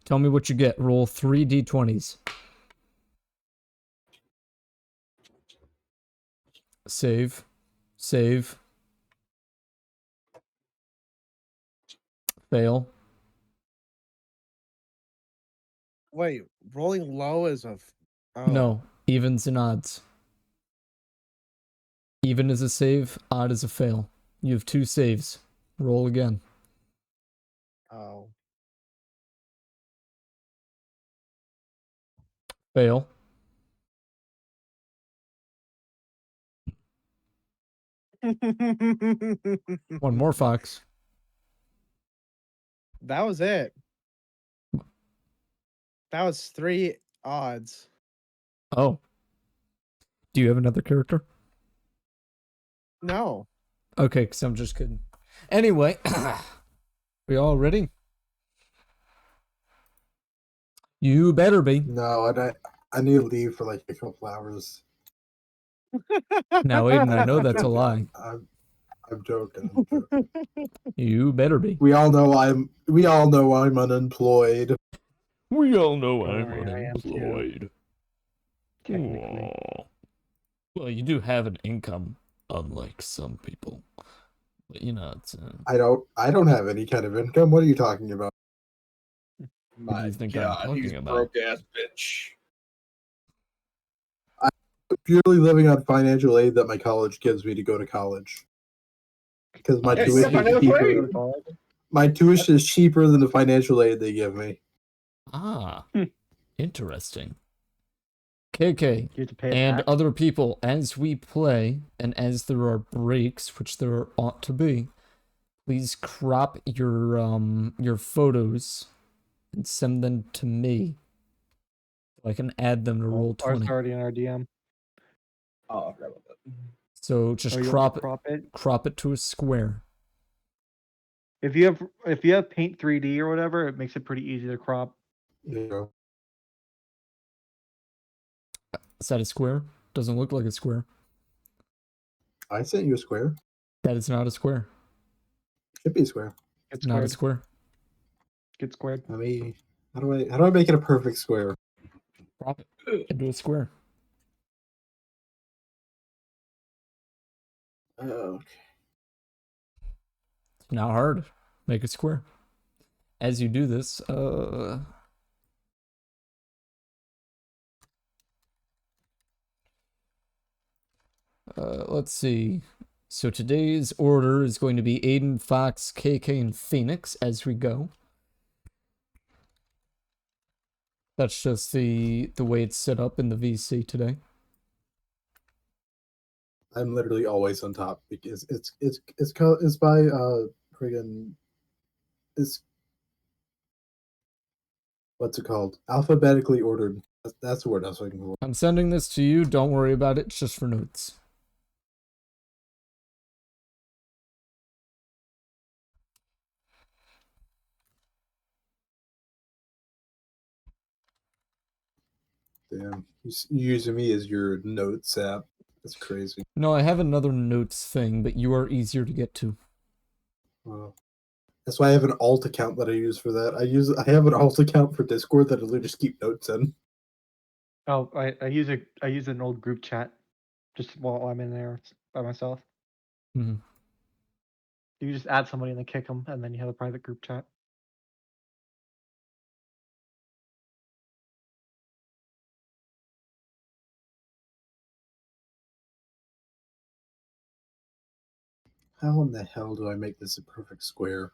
Tell me what you get. Roll 3 d20s. Save. Save. Fail. Wait, rolling low is a. Oh. No, evens and odds. Even is a save, odd is a fail. You have 2 saves. Roll again. Oh. Fail. One more, Fox. That was it. That was 3 odds. Oh. Do you have another character? No. Okay, because I'm just kidding. Anyway, we all ready? You better be. No, I need to leave for like a couple hours. Now, Aiden, I know that's a lie. I'm joking. I'm joking. You better be. We all know I'm unemployed. We all know I'm Alright, I am too. unemployed. Technically. Aw. Well, you do have an income, unlike some people. But you know, it's. I don't have any kind of income. What are you talking about? What do you think I'm talking he's about? broke ass bitch. I'm purely living on financial aid that my college gives me to go to college. Because my Hey, tuition is cheaper. My tuition is cheaper than the financial aid they give me. Ah, interesting. KK You have to pay it and back? other people, as we play and as there are breaks, which there ought to be, please crop your photos and send them to me so I can add them to roll Ours 20. already in our DM. Oh, I forgot about that. So just Oh, you want crop me to it, crop it to a square. If you have Paint 3D or whatever, it makes it pretty easy to crop. Yeah. Is that a square? Doesn't look like a square. I sent you a square. That is not a square. Should be a square. Get Not a squared. square. Get squared. How do I make it a perfect square? Crop it into a square. Okay. It's not hard. Make a square. As you do this, let's see. So today's order is going to be Aiden, Fox, KK, and Phoenix as we go. That's just the way it's set up in the VC today. I'm literally always on top because it's by friggin' it's what's it called? Alphabetically ordered. That's the word I was looking for. I'm sending this to you. Don't worry about it. It's just for notes. Damn, you're using me as your notes app. That's crazy. No, I have another notes thing, but you are easier to get to. Wow. That's why I have an alt account that I use for that. I have an alt account for Discord that I literally just keep notes in. Oh, I use an old group chat just while I'm in there by myself. Mhm. You just add somebody and then kick them, and then you have a private group chat. How in the hell do I make this a perfect square?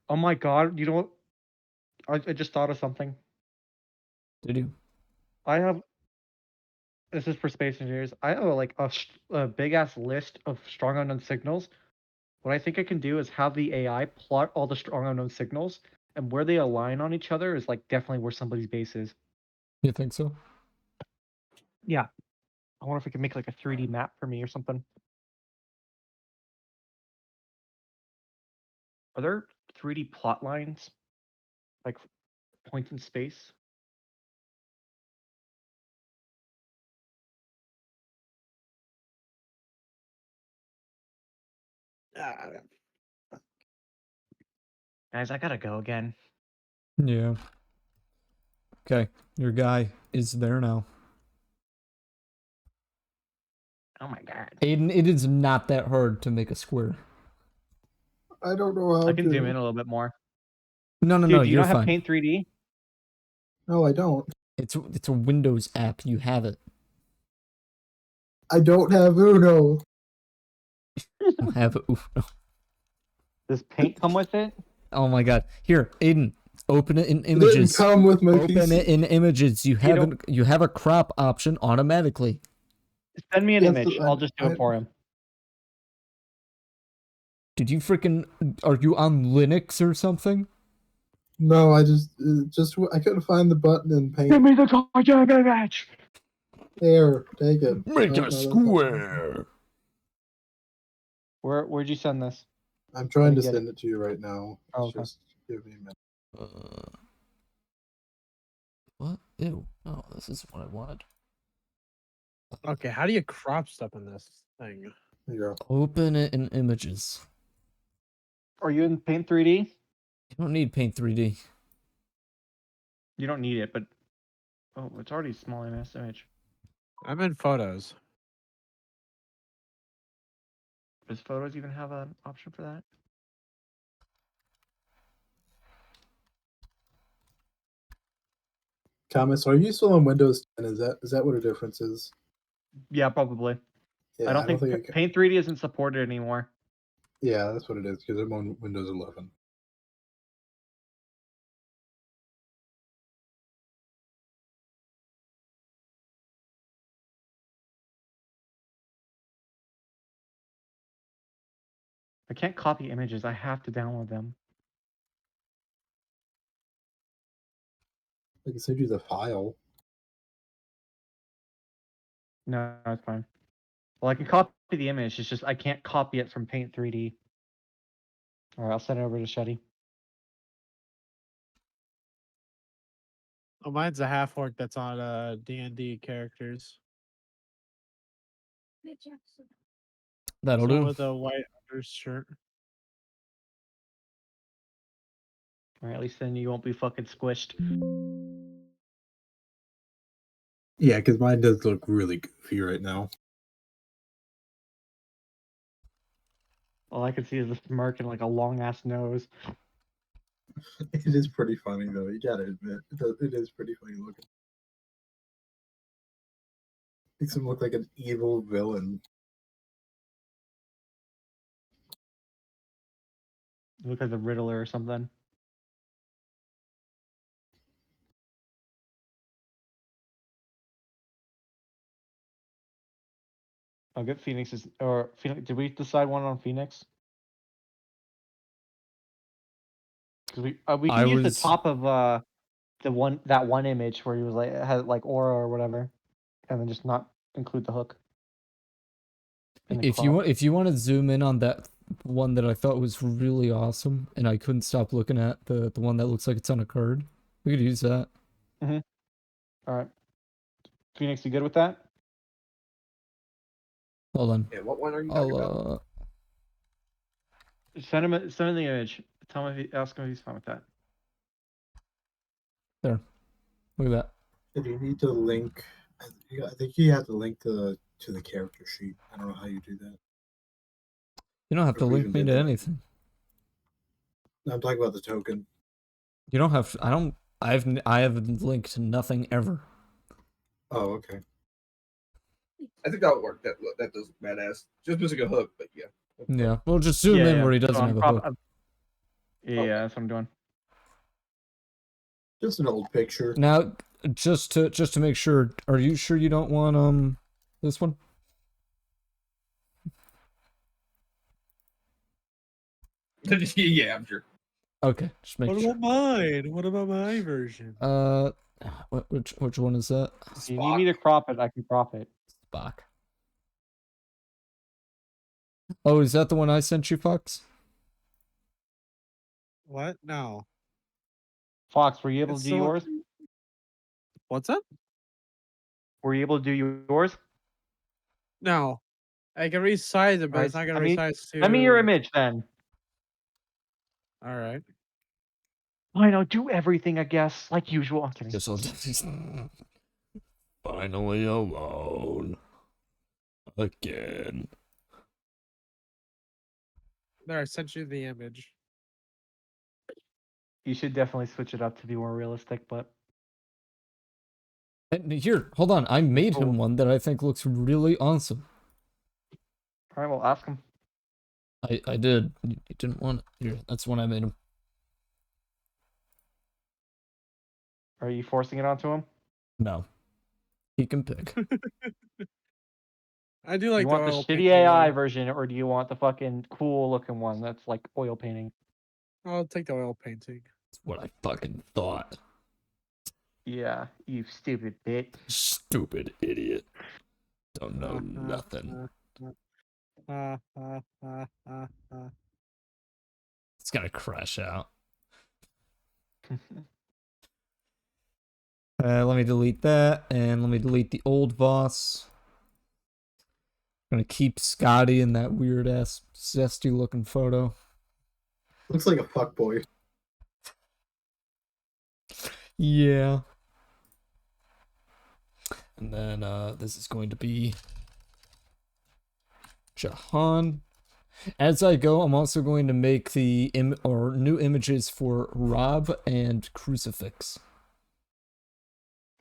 Oh my god, you know what? I just thought of something. Did you? I have. This is for space engineers. I have a big ass list of strong unknown signals. What I think I can do is have the AI plot all the strong unknown signals, and where they align on each other is like definitely where somebody's base is. You think so? Yeah. I wonder if we can make like a 3D map for me or something. Are there 3D plot lines? Like points in space? Guys, I gotta go again. Yeah. Okay, your guy is there now. Oh my god. Aiden, it is not that hard to make a square. I don't know how I can to. zoom in a little bit more. No, no, Dude, no, do you you're not have fine. Paint 3D? No, I don't. It's a Windows app. You have it. I don't have Uno. You don't have it. Oof, no. Does Paint come with it? Oh my god. Here, Aiden, open it in It didn't images. come with my Open PC. it in images. You have a crop option automatically. Send me an Yes, image. I'll just do it for him. Did you freaking are you on Linux or something? No, I just I couldn't find the button in Paint. Give me the goddamn image! There, take it. Make No, a that's not- square. Where'd you send this? I'm trying to Let me get send it to you right now. Oh, It's okay. just give me a minute. What? Ew. Oh, this is what I wanted. Okay, how do you crop stuff in this thing? There you go. Open it in images. Are you in Paint 3D? You don't need Paint 3D. You don't need it, but oh, it's already small in this image. I'm in Photos. Does Photos even have an option for that? Thomas, are you still on Windows 10? Is that what a difference is? Yeah, probably. Yeah, I don't think I can. Paint 3D isn't supported anymore. Yeah, that's what it is because I'm on Windows 11. I can't copy images. I have to download them. I can send you the file. No, it's fine. Well, I can copy the image. It's just I can't copy it from Paint 3D. All right, I'll send it over to Shetty. Oh, mine's a half orc that's on D&D characters. That'll Someone do. with a white undershirt. All right, at least then you won't be fucking squished. Yeah, because mine does look really goofy right now. All I can see is a smirk and like a long ass nose. It is pretty funny though. You gotta admit, it is pretty funny looking. Makes him look like an evil villain. You look like the Riddler or something. I'll get Phoenix's or Phoenix. Did we decide one on Phoenix? Because we I can use the was- top of that one image where he was like had like aura or whatever, and then just not include the hook. in the If you crop. want to zoom in on that one that I thought was really awesome, and I couldn't stop looking at the one that looks like it's on a card, we could use that. All right, Phoenix, you good with that? Hold on. Yeah, what one are you talking about? I'll Send him the image. Tell him ask him if he's fine with that. there. Look at that. If you need to link, I think you have to link to the character sheet. I don't know how you do that. You don't have to Or we link even me did to that. anything. No, I'm talking about the token. You don't have. I haven't linked nothing ever. Oh, okay. I think that would work. That does look badass. Just missing a hook, but yeah. Yeah. Well, just zoom in where he doesn't So have a hook. Yeah, that's what I'm doing. Just an old picture. Now, just to make sure, are you sure you don't want this one? Yeah, I'm sure. Okay, just make What sure. about mine? What about my version? Which one is that? If you need me to crop it, I can crop it. Spock. Oh, is that the one I sent you, Fox? What? No. Fox, were you able It's to do the one- yours? What's up? Were you able to do yours? No. I can resize it, but Alright, it's not gonna send me- resize to. Send me your image then. All right. Fine, I'll do everything, I guess, like usual. I'm kidding. Guess I'll just finally alone again. There, I sent you the image. You should definitely switch it up to be more realistic, but And here, hold on. I made him Cool. one that I think looks really awesome. all right, well, ask him. I did. You didn't want it. Here, that's when I made him. Are you forcing it onto him? No. He can pick. I do like You the want the oil shitty painting AI one. version, or do you want the fucking cool looking one that's like oil painting? I'll take the oil painting. That's what I fucking thought. Yeah, you stupid bitch. Stupid idiot. Don't know nothing. Uh, uh, uh, uh, uh. It's gonna crash out. Let me delete that, and let me delete the old boss. Gonna keep Scotty in that weird ass zesty looking photo. Looks like a fuckboy. Yeah. And then this is going to be Jahan. As I go, I'm also going to make the new images for Rob and Crucifix.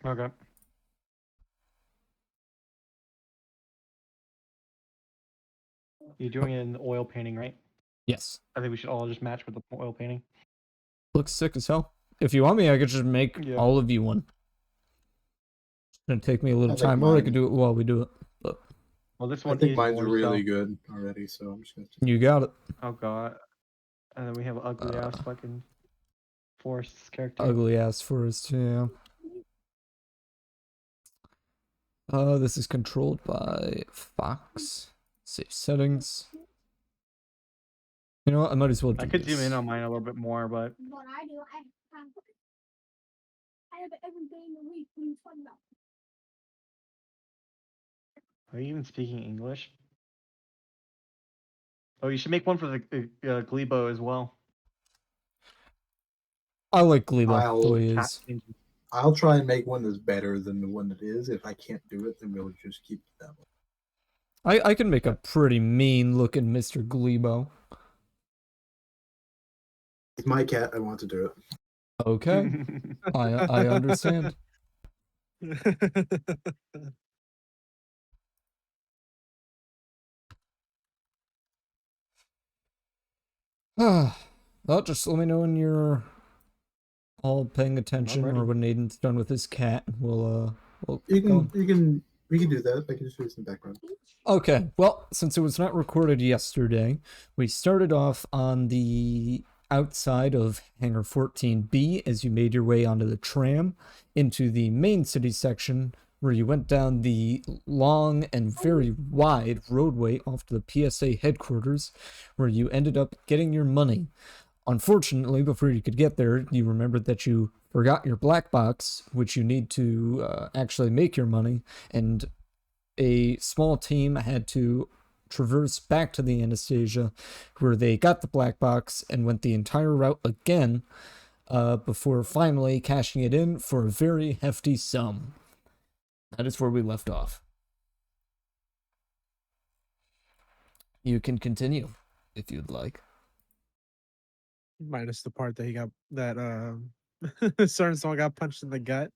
Okay. You're doing it in oil painting, right? Yes. I think we should all just match with the oil painting. Looks sick as hell. If you want me, I could just make Yeah. all of you one. It's gonna take me a little I think time, or I mine- could do it while we do it. But Well, this I one think is mine's yours, really so- good already, so I'm just gonna. you got it. Oh god. And then we have ugly ass fucking Forrest's character. Ugly ass first, yeah. This is controlled by Fox. Save settings. You know what? I might as well do I could this. zoom in on mine a little bit more, but What I do, I have every day in the week. What are you talking about? are you even speaking English? Oh, you should make one for the Glebo as well. I like Glebo the I'll- way he Cat is. changes. I'll try and make one that's better than the one that is. If I can't do it, then we'll just keep that one. I can make a pretty mean looking Mr. Glebo. It's my cat. I want to do it. Okay, I understand. Well, just let me know when you're all paying attention, ready. or when Aiden's done with his cat. We'll You go. we can do that. I can just do some background. Okay, well, since it was not recorded yesterday, we started off on the outside of Hangar 14B as you made your way onto the tram into the main city section, where you went down the long and very wide roadway off to the PSA headquarters, where you ended up getting your money. Unfortunately, before you could get there, you remembered that you forgot your black box, which you need to actually make your money, and a small team had to traverse back to the Anastasia, where they got the black box and went the entire route again, before finally cashing it in for a very hefty sum. That is where we left off. You can continue if you'd like. Minus the part that he got that certain someone got punched in the gut.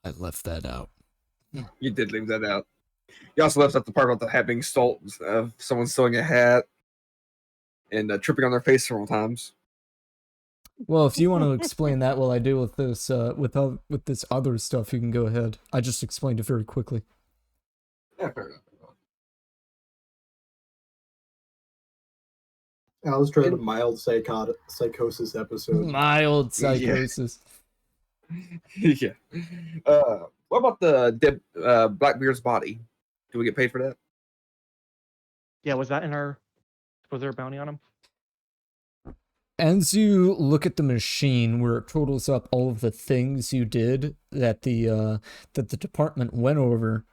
I left that out. You did leave that out. You also left out the part about the hat being stolen, someone stealing a hat and tripping on their face several times. Well, if you want to explain that while I deal with this, with this other stuff, you can go ahead. I just explained it very quickly. Yeah, fair enough. I was trying a mild psychosis episode. Mild psychosis. Yeah. What about the dead Blackbeard's body? Do we get paid for that? Yeah, was that in our? Was there a bounty on him? As you look at the machine where it totals up all of the things you did that the department went over,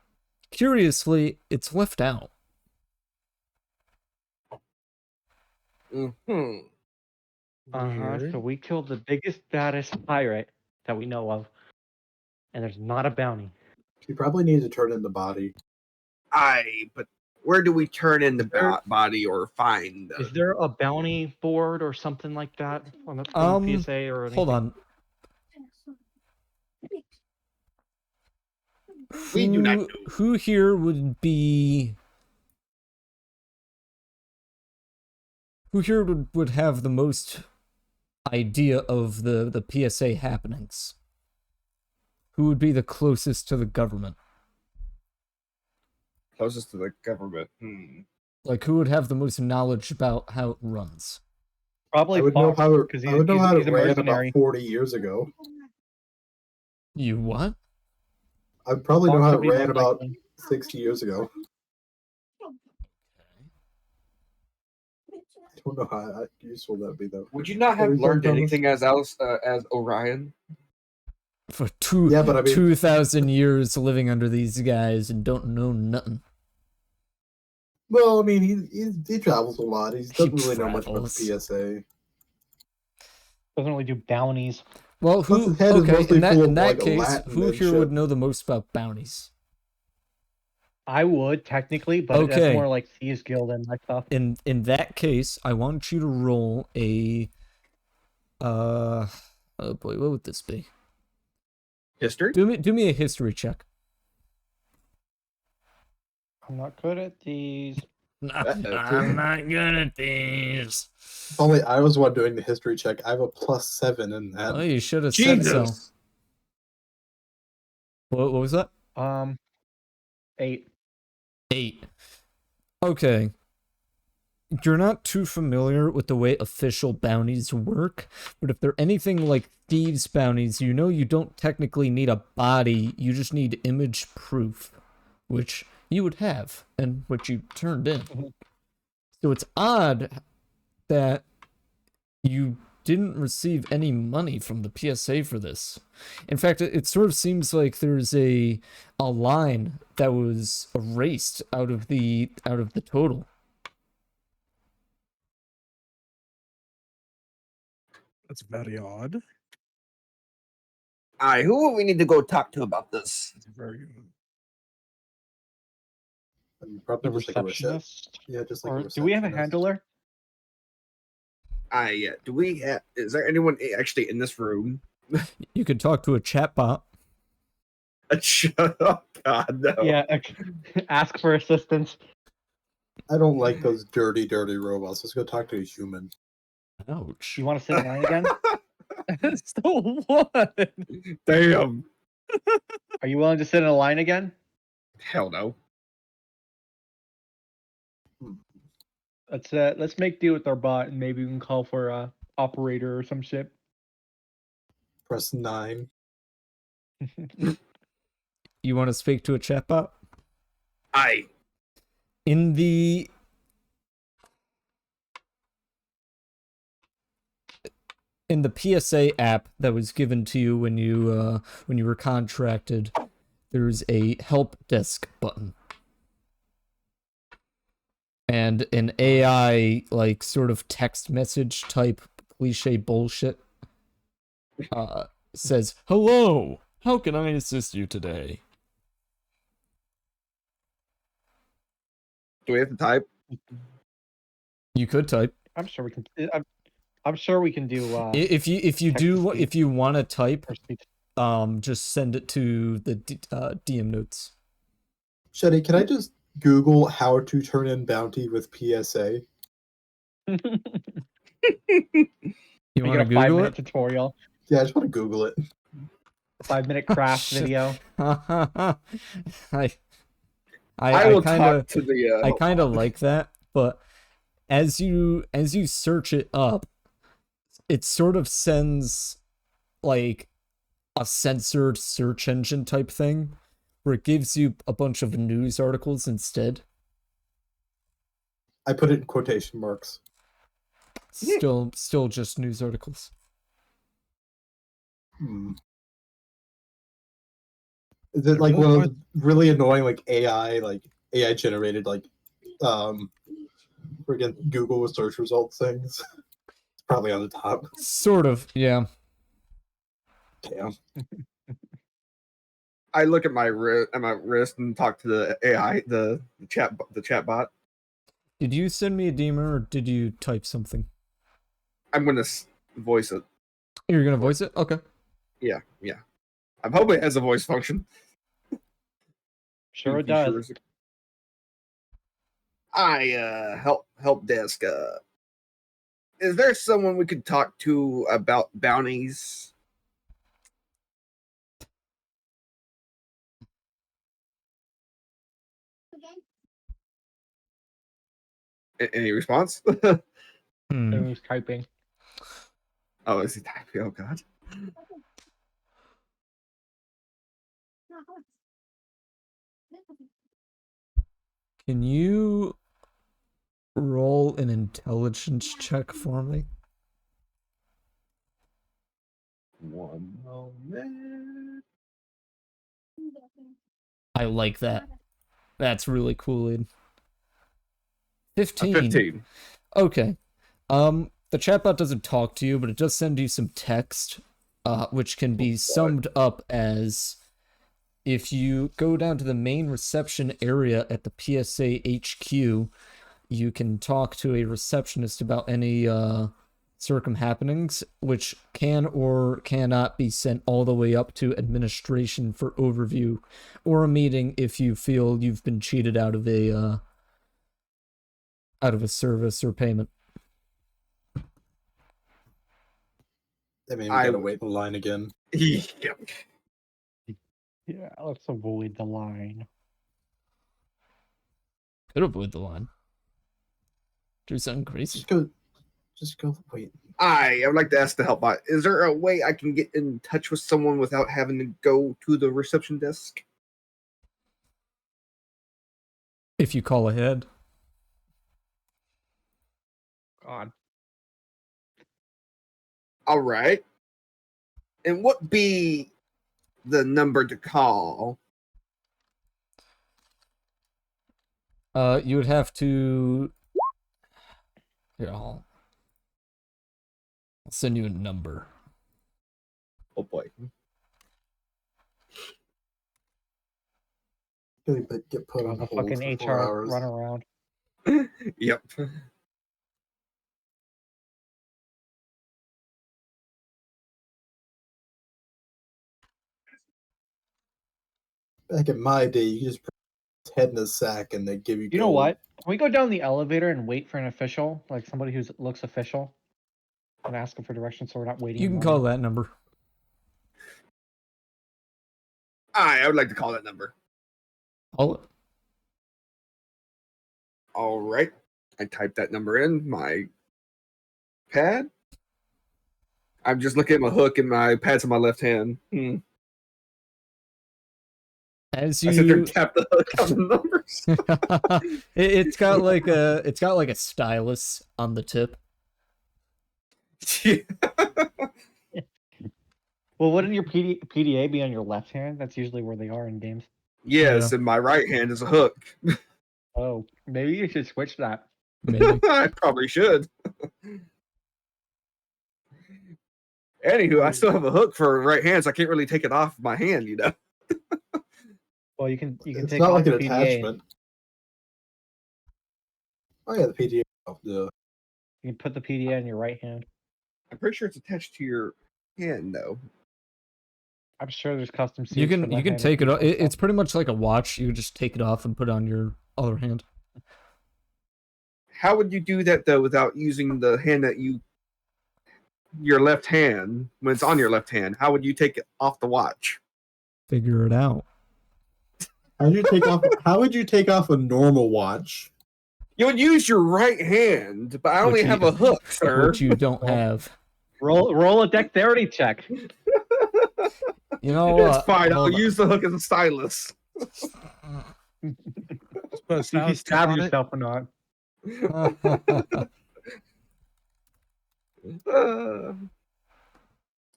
curiously, it's left out. Hmm. Weird. So we killed the biggest, baddest pirate that we know of, and there's not a bounty. You probably need to turn in the body. But where do we turn in the There- body or find? Is there a bounty board or something like that on the PSA or anything? Hold on. We do not know. Who here would be? Who here would have the most idea of the PSA happenings? Who would be the closest to the government? Closest to the government. Like, who would have the most knowledge about how it runs? Probably I would know Fox, how it, 'cause I would know how he's it a ran mercenary. about 40 years ago. You what? I would probably know Fox how would it be ran most about likely. 60 years ago. I don't know how useful that'd be though. Would you not Are have we learned done, anything as Orion? For Yeah, but I mean- 2,000 years living under these guys and don't know nothing. Well, I mean, he travels a lot. He doesn't really know much about travels. the PSA. Doesn't really do bounties. Well, Plus who? his head is Okay, mostly in that, full in of, that like, case, Latin who and here shit. would know the most about bounties? I would technically, but Okay. that's more like Thieves Guild and that stuff. In that case, I want you to roll a. Oh boy, what would this be? History? Do me a history check. I'm not good at these. I'm not good at these. If only I was the one doing the history check. I have a +7 in that. Oh, you should have said so. Jesus. What was that? 8. 8. Okay. You're not too familiar with the way official bounties work, but if they're anything like thieves' bounties, you know you don't technically need a body, you just need image proof, which you would have, and which you turned in. So it's odd that you didn't receive any money from the PSA for this. In fact, it sort of seems like there's a line that was erased out of the total. That's very odd. Who will we need to go talk to about this? That's very odd. Probably A just like a receptionist? Yeah, just like Or a do we have a receptionist. handler? Do we have? Is there anyone actually in this room? You could talk to a chatbot. Shut up, God, no. Yeah, ask for assistance. I don't like those dirty robots. Let's go talk to a human. Ouch. You want to sit in line again? So what? Damn. Are you willing to sit in a line again? Hell no. Let's make do with our bot, and maybe we can call for a operator or some shit. Press 9. You want to speak to a chatbot? In the PSA app that was given to you when you were contracted, there's a help desk button. And an AI, like, sort of text message type cliche bullshit says, "Hello, how can I assist you today?" Do we have to type? You could type. I'm sure we can. I'm sure we can do. If you text-to-speech. if you want to type, or speech. just send it to the DM notes. Shetty, can I just Google how to turn in bounty with PSA? You Make want it to a Google 5-minute it? tutorial, Yeah, I just want to Google it. 5-minute craft Shit. video. I will talk to the. I kind of like that, but as you search it up, it sort of sends like a censored search engine type thing where it gives you a bunch of news articles instead. I put it in quotation marks. Still just news articles. Is it like one of the really annoying AI generated friggin' Google with search results things? Probably on the top. Sort of, yeah. Damn. I look at my wrist and talk to the AI, the chat bot. Did you send me a demon or did you type something? I'm gonna voice it. You're gonna voice it? Okay. Yeah. I'm hoping it has a voice function. Sure it Features. does. Help desk. Is there someone we could talk to about bounties? Any response? Hmm. Who's typing? Oh, is he typing? Oh God. Can you roll an intelligence check for me? One moment. I like that. That's really cool, Ian. A 15. 15. Okay. The chatbot doesn't talk to you, but it does send you some text, which can be summed up as if you go down to the main reception area at the PSA HQ, you can talk to a receptionist about any circumhappenings, which can or cannot be sent all the way up to administration for overview, or a meeting if you feel you've been cheated out of a service or payment. That made me I- gotta wait in line again. Yep. Yeah, let's avoid the line. Could avoid the line. Do something crazy. Just go wait. I would like to ask the helpbot. Is there a way I can get in touch with someone without having to go to the reception desk? If you call ahead. God. All right. And what be the number to call? You would have to. Here, I'll send you a number. Oh boy. Really get put on The hold fucking for 4 HR hours. run around. Yep. Back in my day, you just put his head in a sack and they give you. You know gold. what? Can we go down the elevator and wait for an official, like somebody who looks official, and ask them for directions so we're not waiting? You in can line? call that number. I would like to call that number. Call it. All right. I typed that number in my pad. I'm just looking at my hook and my pad's in my left hand. As I sit there you, and tap the hook on the numbers. it's got like a stylus on the tip. Yeah. Well, wouldn't your PDA be on your left hand? That's usually where they are in games. Yes, Yeah. and my right hand is a hook. Oh, maybe you should switch that. Maybe. I probably should. Anywho, I still have a hook for right hand, so I can't really take it off my hand, you know. Well, you can It's take not off like an the PDA. attachment. Oh yeah, the PDA. Oh, yeah. You can put the PDA in your right hand. I'm pretty sure it's attached to your hand, though. I'm sure there's custom suits. You for can left-handed take it people off. and stuff. It's pretty much like a watch. You just take it off and put it on your other hand. How would you do that though without using the hand that your left hand when it's on your left hand? How would you take it off the watch? Figure it out. How would you take off a normal watch? You would use your right hand, but I only Which have you- a hook, sir. Which you don't have. Roll a dexterity check. You know It's what? fine. I'll Hold on. use the hook as a stylus. Just put a See if you stylus tip stab on it. yourself or not.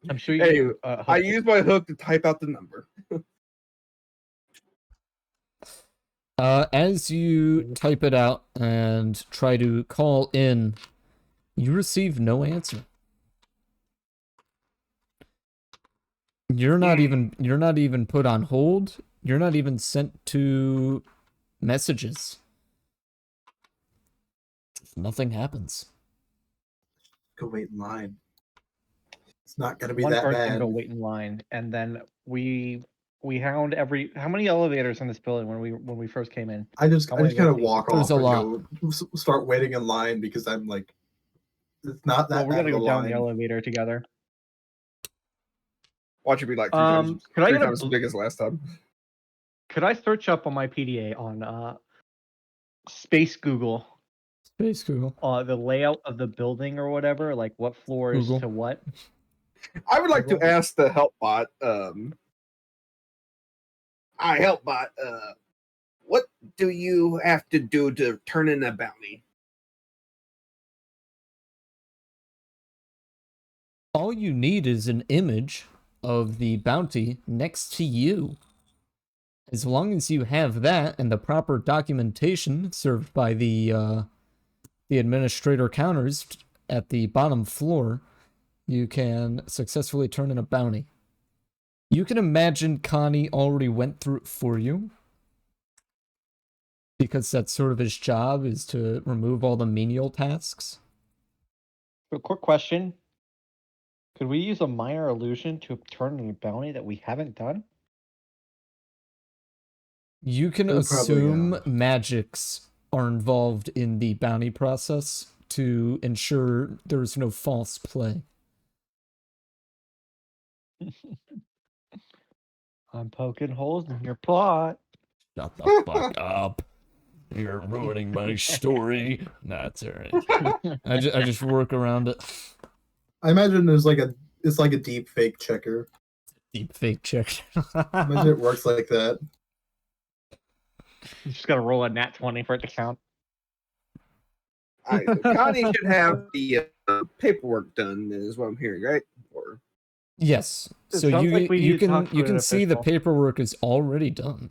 I'm sure you. Anyway, can, I hook- use my hook to type out the number. As you type it out and try to call in, You receive no answer. You're not even put on hold. You're not even sent to messages. Nothing happens. Go wait in line. It's not gonna be One that person bad. go wait in line, and then we hound every. How many elevators in this building when we first came in? I just How kind many of do I see? walk There's off a and go start waiting in line because I'm like, it's not that Well, we bad gotta of a go down line. the elevator together. Watch it be like Could I three get a times as big as last time. Could I search up on my PDA on Space Google Space Google. the layout of the building or whatever, like what floors Google. to what? I would like to Google? ask the help bot. Hi, help bot. What do you have to do to turn in a bounty? All you need is an image of the bounty next to you. As long as you have that and the proper documentation served by the administrator counters at the bottom floor, you can successfully turn in a bounty. You can imagine Connie already went through it for you, because that's sort of his job, is to remove all the menial tasks. A quick question: could we use a minor illusion to turn in a bounty that we haven't done? You can It'll probably, assume magics are involved in the bounty process to ensure there's no false play. I'm poking holes in your plot. Shut the fuck up. You're ruining my story. Nah, it's alright. I just work around it. I imagine it's like a deep fake checker. Deep fake check. Imagine it works like that. You just gotta roll a nat 20 for it to count. All right, so Connie should have the paperwork done, is what I'm hearing, right? Or Yes. It So sounds like we you need to talk can you to an can see the official. paperwork is already done.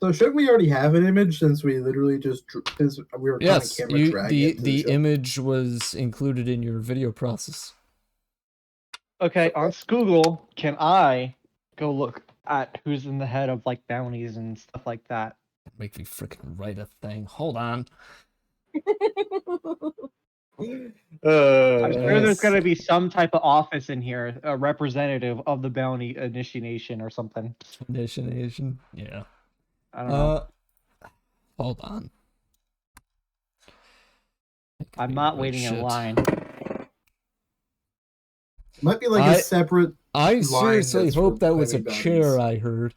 So shouldn't we already have an image since we literally just since we were kind of Yes, camera dragging it to the show? image was included in your video process. Okay, on Google, can I go look at who's in the head of like bounties and stuff like that? Make me freaking write a thing. Hold on. I'm sure there's Yes. gonna be some type of office in here, a representative of the bounty initiation or something. Initiation. Yeah. I don't know. Hold on. I'm not waiting in line. Might be like a separate. I line seriously that's hope for that was a claiming chair bounties. I heard.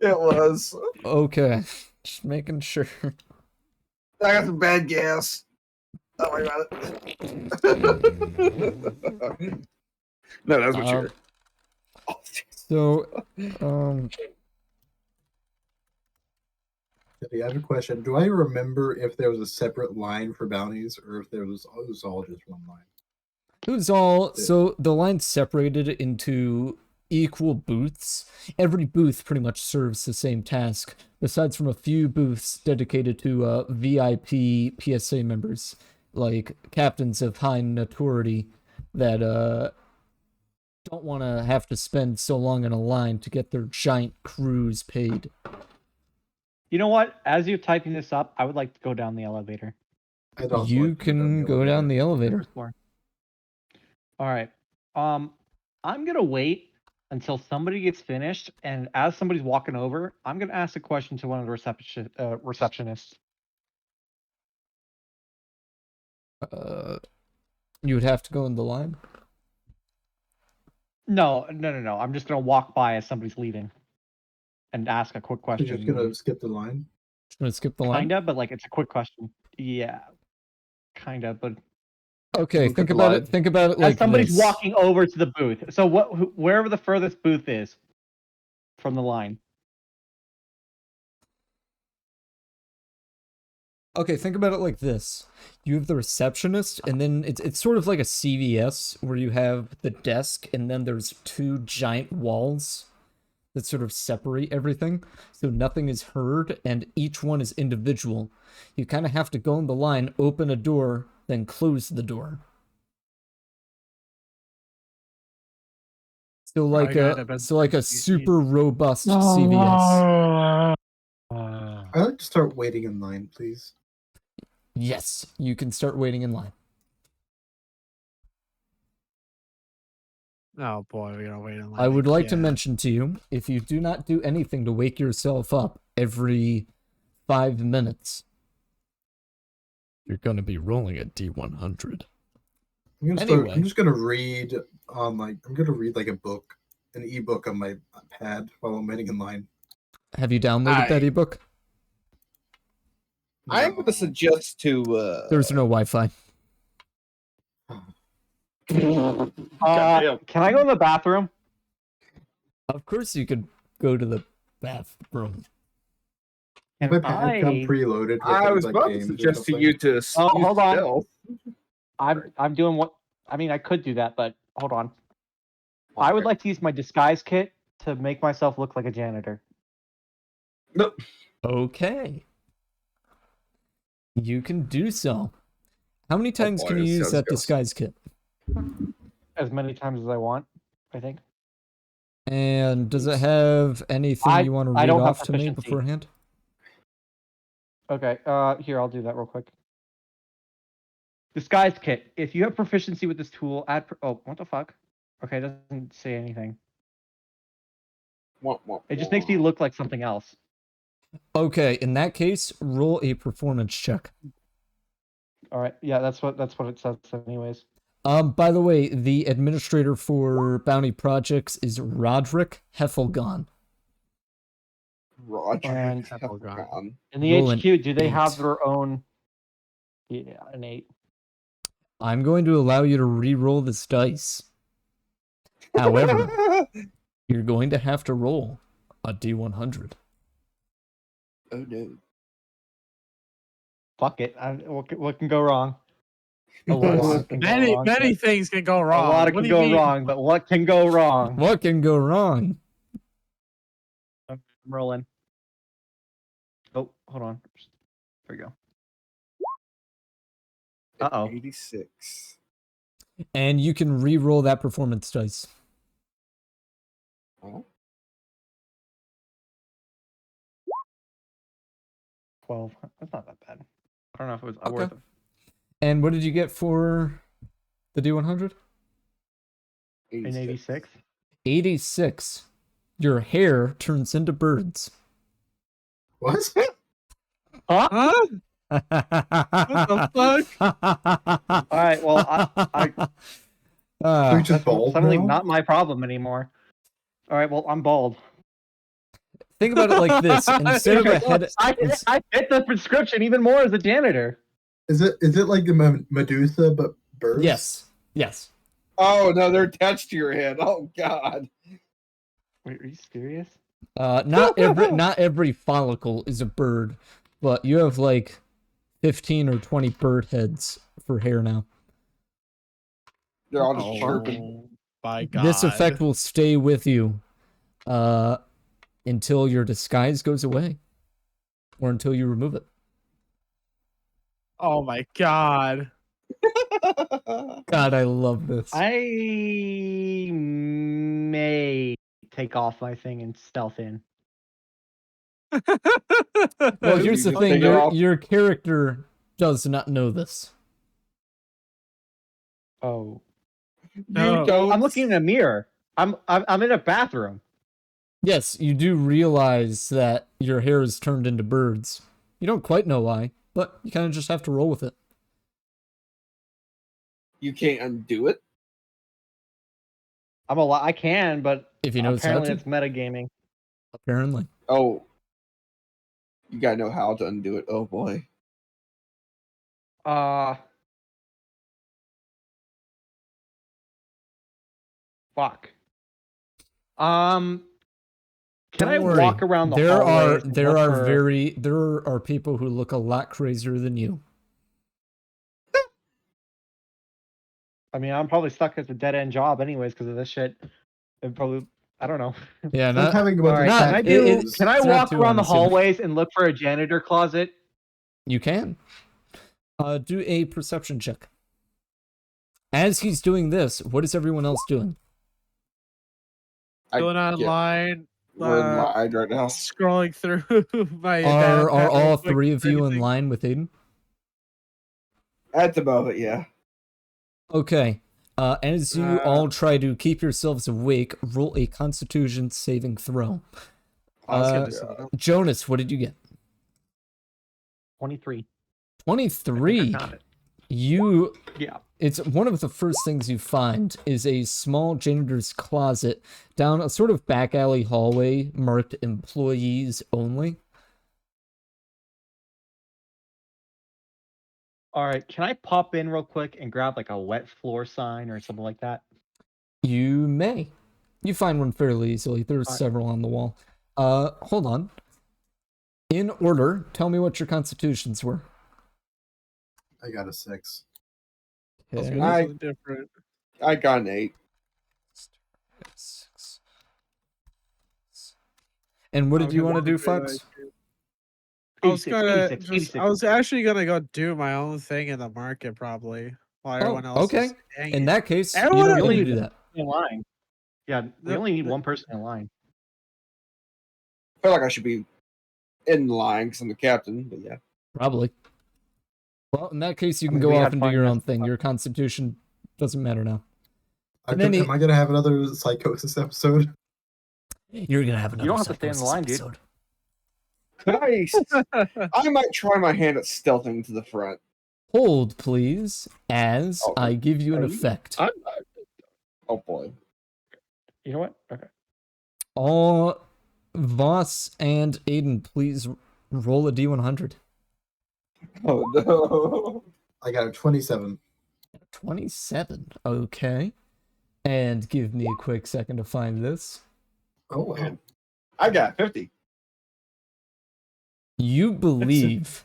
it was. Okay. Just making sure. I got some bad gas. Oh my god. No, that was a chair. So, I have a question. Do I remember if there was a separate line for bounties or if it was all just one line? it was all, so the line's separated into equal booths. Every booth pretty much serves the same task, besides from a few booths dedicated to VIP PSA members, like captains of high notoriety that don't want to have to spend so long in a line to get their giant crews paid. You know what? As you're typing this up, I would like to go down the elevator. I'd also You like to can go down the elevator. First floor. All right. I'm gonna wait until somebody gets finished, and as somebody's walking over, I'm gonna ask a question to one of the receptionists. You would have to go in the line. No. I'm just gonna walk by as somebody's leaving, and ask a quick You're question. just gonna skip the line. Just gonna skip the line. Kinda, but like it's a quick question. Yeah, kinda, but Okay, Look at think the about line. it. Think about it like as somebody's this. walking over to the booth. So wherever the furthest booth is from the line. Okay, think about it like this. You have the receptionist, and then it's sort of like a CVS where you have the desk, and then there's two giant walls that sort of separate everything, so nothing is heard, and each one is individual. You kind of have to go in the line, open a door, then close the door. So like a super robust CVS. I'd like to start waiting in line, please. Yes, you can start waiting in line. Oh boy, we gotta wait in line. I would like to mention to you, if you do not do anything to wake yourself up every 5 minutes, you're going to be rolling a D100. I'm just gonna read on I'm gonna read like a book, an ebook on my pad while I'm waiting in line. Have you downloaded that ebook? I'm going to suggest to. There's no Wi-Fi. Can I go in the bathroom? Of course you could go to the bathroom. My pad come preloaded. I was about to suggest to you to. Hold on. I'm doing what? I mean, I could do that, but hold on. I would like to use my disguise kit to make myself look like a janitor. Nope. Okay. You can do so. How many times boy, can you this use sounds that gross. disguise kit? As many times as I want, I think. And does it have anything you want to read don't have off to me proficiency. beforehand? Okay, here, I'll do that real quick. Disguise kit. If you have proficiency with this tool, oh, what the fuck? Okay, it doesn't say anything. It just makes me look like something else. Okay, in that case, roll a performance check. All right, yeah, that's what it says anyways. By the way, the administrator for bounty projects is Roderick Heffelgon. Roger. And Heffelgon. in the Roll an HQ, do they have 8. their own? Yeah, an 8. I'm going to allow you to re-roll this dice. However, you're going to have to roll a D100. Oh no. Fuck it. What can go wrong? A lot can go wrong. Many things can go wrong. A lot can go wrong, but what can go wrong? What can go wrong? I'm rolling. Oh, hold on. There we go. Uh-oh. 86. And you can re-roll that performance dice. Oh. 12. That's not that bad. I don't know if it was Okay. worth it. And what did you get for the D100? An 86. 86. Your hair turns into birds. What? Huh? What the fuck? All right, well, I Are you just bald suddenly now? not my problem anymore. All right, well, I'm bald. Think about it like this: instead of a head, I fit the prescription even more as a janitor. Is it like the Medusa but birds? yes. Oh no, they're attached to your head. Oh god. Wait, are you serious? Not every follicle is a bird, but you have like 15 or 20 bird heads for hair now. They're all just chirping. Oh my god. This effect will stay with you until your disguise goes away, or until you remove it. Oh my god. God, I love this. I may take off my thing and stealth in. Well, here's the You thing: take it off. your character does not know this. Oh, No. You don't. I'm looking in a mirror. I'm in a bathroom. Yes, you do realize that your hair is turned into birds. You don't quite know why, but you kind of just have to roll with it. You can't undo it. I can, but If you know how apparently to. it's metagaming. Apparently. Oh. You gotta know how to undo it. Oh boy. Fuck. Can Don't I worry. walk around the there hallways are and there look are for- there are people who look a lot crazier than you. I mean, I'm probably stuck at the dead end job anyways because of this shit. It probably I don't know. Yeah, I'm not having a bunch All right, of not- can I cat it- do? videos. Can I it's not walk too around the unassuming. hallways and look for a janitor closet? You can. Do a perception check. As he's doing this, what is everyone else doing? I Going get- online, We're in line right now. scrolling through my. Are data all real quick three of for you in anything. line with Aiden? At the moment, yeah. Okay. As you all try to keep yourselves awake, roll a Constitution saving throw. I was gonna Uh, do something else. Jonas, what did you get? 23. 23. Got it. You Yeah. It's one of the first things you find is a small janitor's closet down a sort of back alley hallway marked employees only. All right. Can I pop in real quick and grab like a wet floor sign or something like that? You may. You find one fairly easily. There's Alright. several on the wall. Hold on. In order, tell me what your constitutions were. I got a 6. I was Okay. gonna do I- something different. I got an 8. And what I'm did you gonna want to do, do that, Fox? I was 86, gonna 86, just. 86. I was actually gonna go do my own thing in the market probably, while everyone else. okay. Is hanging. In that case, you Everyone don't else- need to do that. in line. Yeah, we The- only need the- one person in line. I feel like I should be in line because I'm the captain, but yeah. Probably. Well, in that case, you I can mean, go we off had and do fun your own yesterday. thing. Your constitution doesn't matter now. Am And then I gonna have another psychosis episode? You're gonna have another don't have to stay in the psychosis line, dude. episode. Nice. I might try my hand at stealthing to the front. Hold, please, as Oh, I give you an are you- effect. Oh boy. You know what? Okay. All Voss and Aiden, please roll a D100. Oh no. I got a 27. 27. Okay. And give me a quick second to find this. Oh wow. I got 50. You believe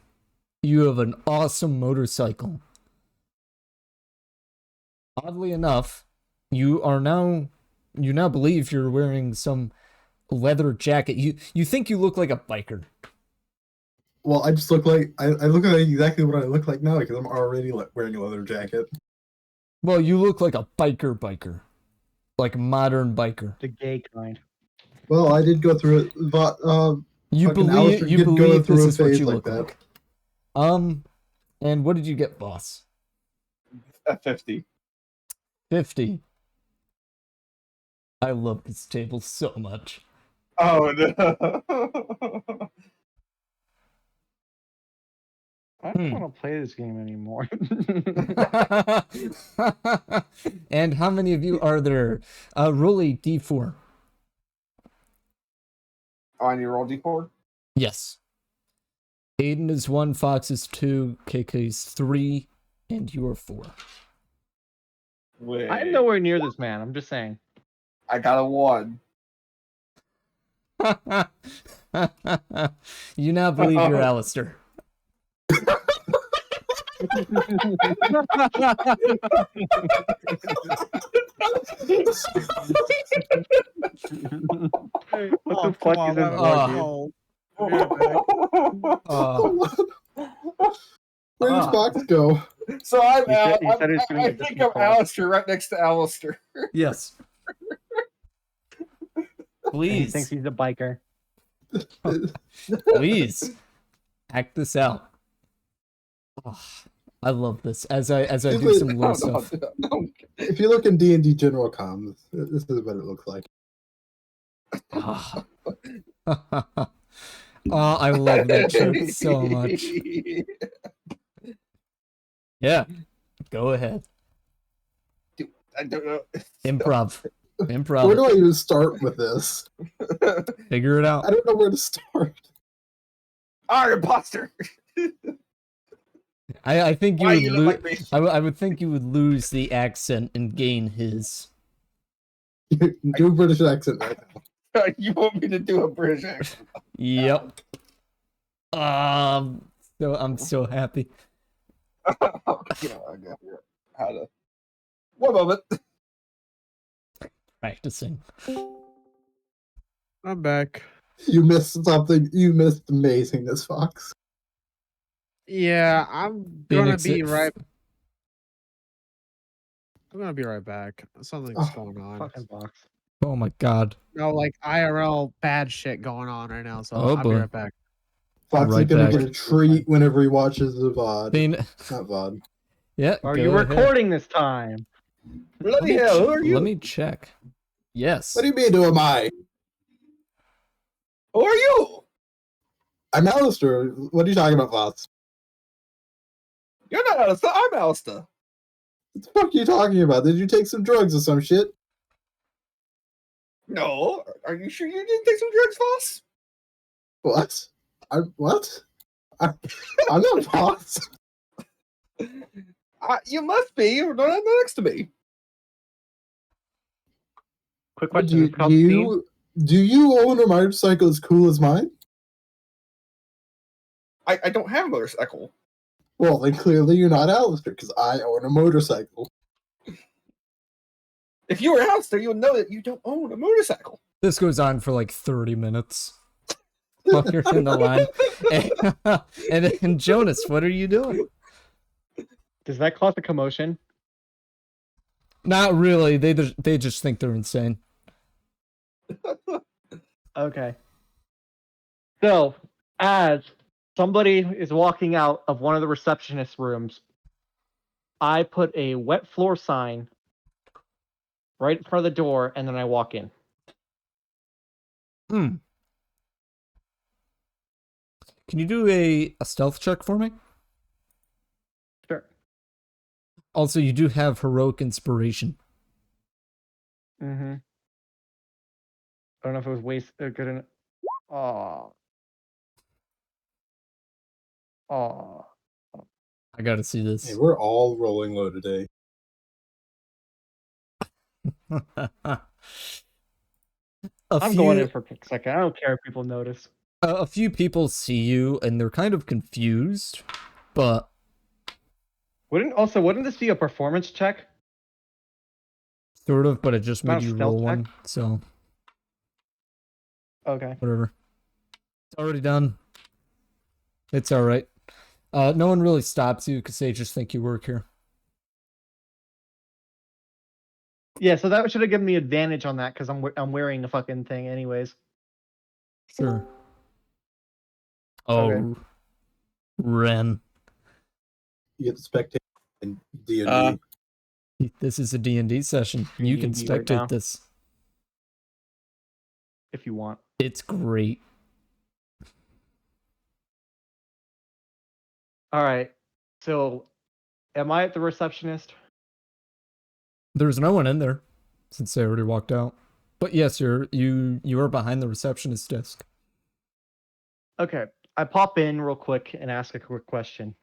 you have an awesome motorcycle. Oddly enough, you now believe you're wearing some leather jacket. You think you look like a biker. Well, I just look like I look like exactly what I look like now because I'm already wearing a leather jacket. Well, you look like a biker. Like a modern biker. The gay kind. Well, I did go through it, but You Fucking believe Alistair you did go believe through this a is what phase you like look that. like. And what did you get, boss? At 50. 50. I love this table so much. Oh no. I don't want to play this game anymore. And how many of you are there? Roll a d4. Oh, I need to roll D4? Yes. Aiden is 1, Fox is 2, KK is 3, and you are 4. Wait. I'm nowhere near this man. I'm just saying. I got a 1. You now believe you're Alistair. What the come fuck on, is this let me board, dude? roll. Where did Ah. Fox go? So I'm He said- he Al- said he was gonna I get think the I'm call. Alistair right next to Alistair. Yes. And he thinks Please, he's a biker. please, act this out. Oh, I love this. As I do some lore stuff. If you look in D&D General Comms, this is what it looks like. Ah. Oh, I love that joke so much. Yeah, go ahead. I don't know. Improv. Where do Improv. I even start with this? Figure it out. I don't know where to start. Ah, imposter. I think you Why would you lose. look like me? I would think you would lose the accent and gain his. Do a British accent right now. You want me to do a British accent? Yep. So I'm so happy. Yeah, I got here. How to? One moment. Practicing. I'm back. You missed something. You missed amazingness, Fox. Yeah, I'm gonna Phoenix, be right. I'm gonna be right back. Something's Oh, going on. Fucking box. oh my god. No, like IRL bad shit going on right now. So Oh, I'll be boy. right back. Fox Right is gonna back. get a treat whenever he watches the VOD. Phoen- Not VOD. yeah, Are go you ahead. recording this time? Let Bloody me, hell, who are you? let me check. Yes. What do you mean, who am I? Who are you? I'm Alistair. What are you talking about, Fox? You're not Alistair, I'm Alistair. What the fuck are you talking about? Did you take some drugs or some shit? No, are you sure you didn't take some drugs, Foss? What? What? I'm not Fox. You must be. You're not next to me. Quick Do question. you, Is this called scene? do you own a motorcycle as cool as mine? I don't have a motorcycle. Well, then clearly you're not Alistair, because I own a motorcycle. If you were Alistair, you would know that you don't own a motorcycle. This goes on for like 30 minutes while you're in the line. And then, Jonas, what are you doing? Does that cause a commotion? Not really. They just think they're insane. Okay. So, as somebody is walking out of one of the receptionist rooms, I put a wet floor sign right in front of the door, and then I walk in. Hmm. Can you do a stealth check for me? Sure. Also, you do have heroic inspiration. Mm-hmm. I don't know if it was good enough. Oh. Oh. I gotta see Hey, this. we're all rolling low today. I'm going in for a quick second. I don't care if people notice. A few people see you and they're kind of confused, but Wouldn't this be a performance check? sort of, but it just Not made a you stealth roll check? one, so Okay. whatever. It's already done. It's alright. No one really stops you because they just think you work here. Yeah, so that should have given me advantage on that because I'm wearing the fucking thing anyways. Sure. Oh, Okay. Ren. You get the spectator in D&D. This is a D&D session. You can D&D right spectate now. this. If you want. It's great. All right. So, am I at the receptionist? There's no one in there since they already walked out. But yes, you are behind the receptionist desk. Okay. I pop in real quick and ask a quick question.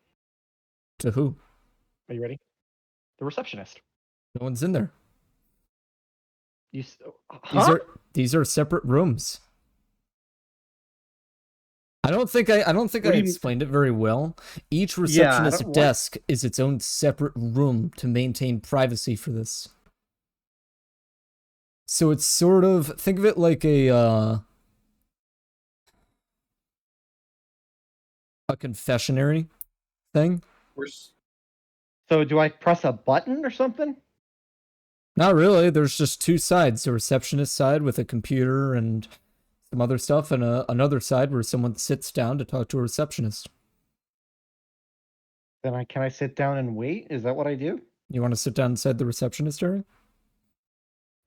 To who? Are you ready? The receptionist. No one's in there. These Huh? These are separate rooms. I don't think I explained it very well. Each receptionist desk is its own separate room to maintain privacy for this. So it's sort of, think of it like a confessionary thing. So do I press a button or something? Not really. There's just two sides. A receptionist side with a computer and some other stuff, and another side where someone sits down to talk to a receptionist. Then can I sit down and wait? Is that what I do? You want to sit down inside the receptionist area?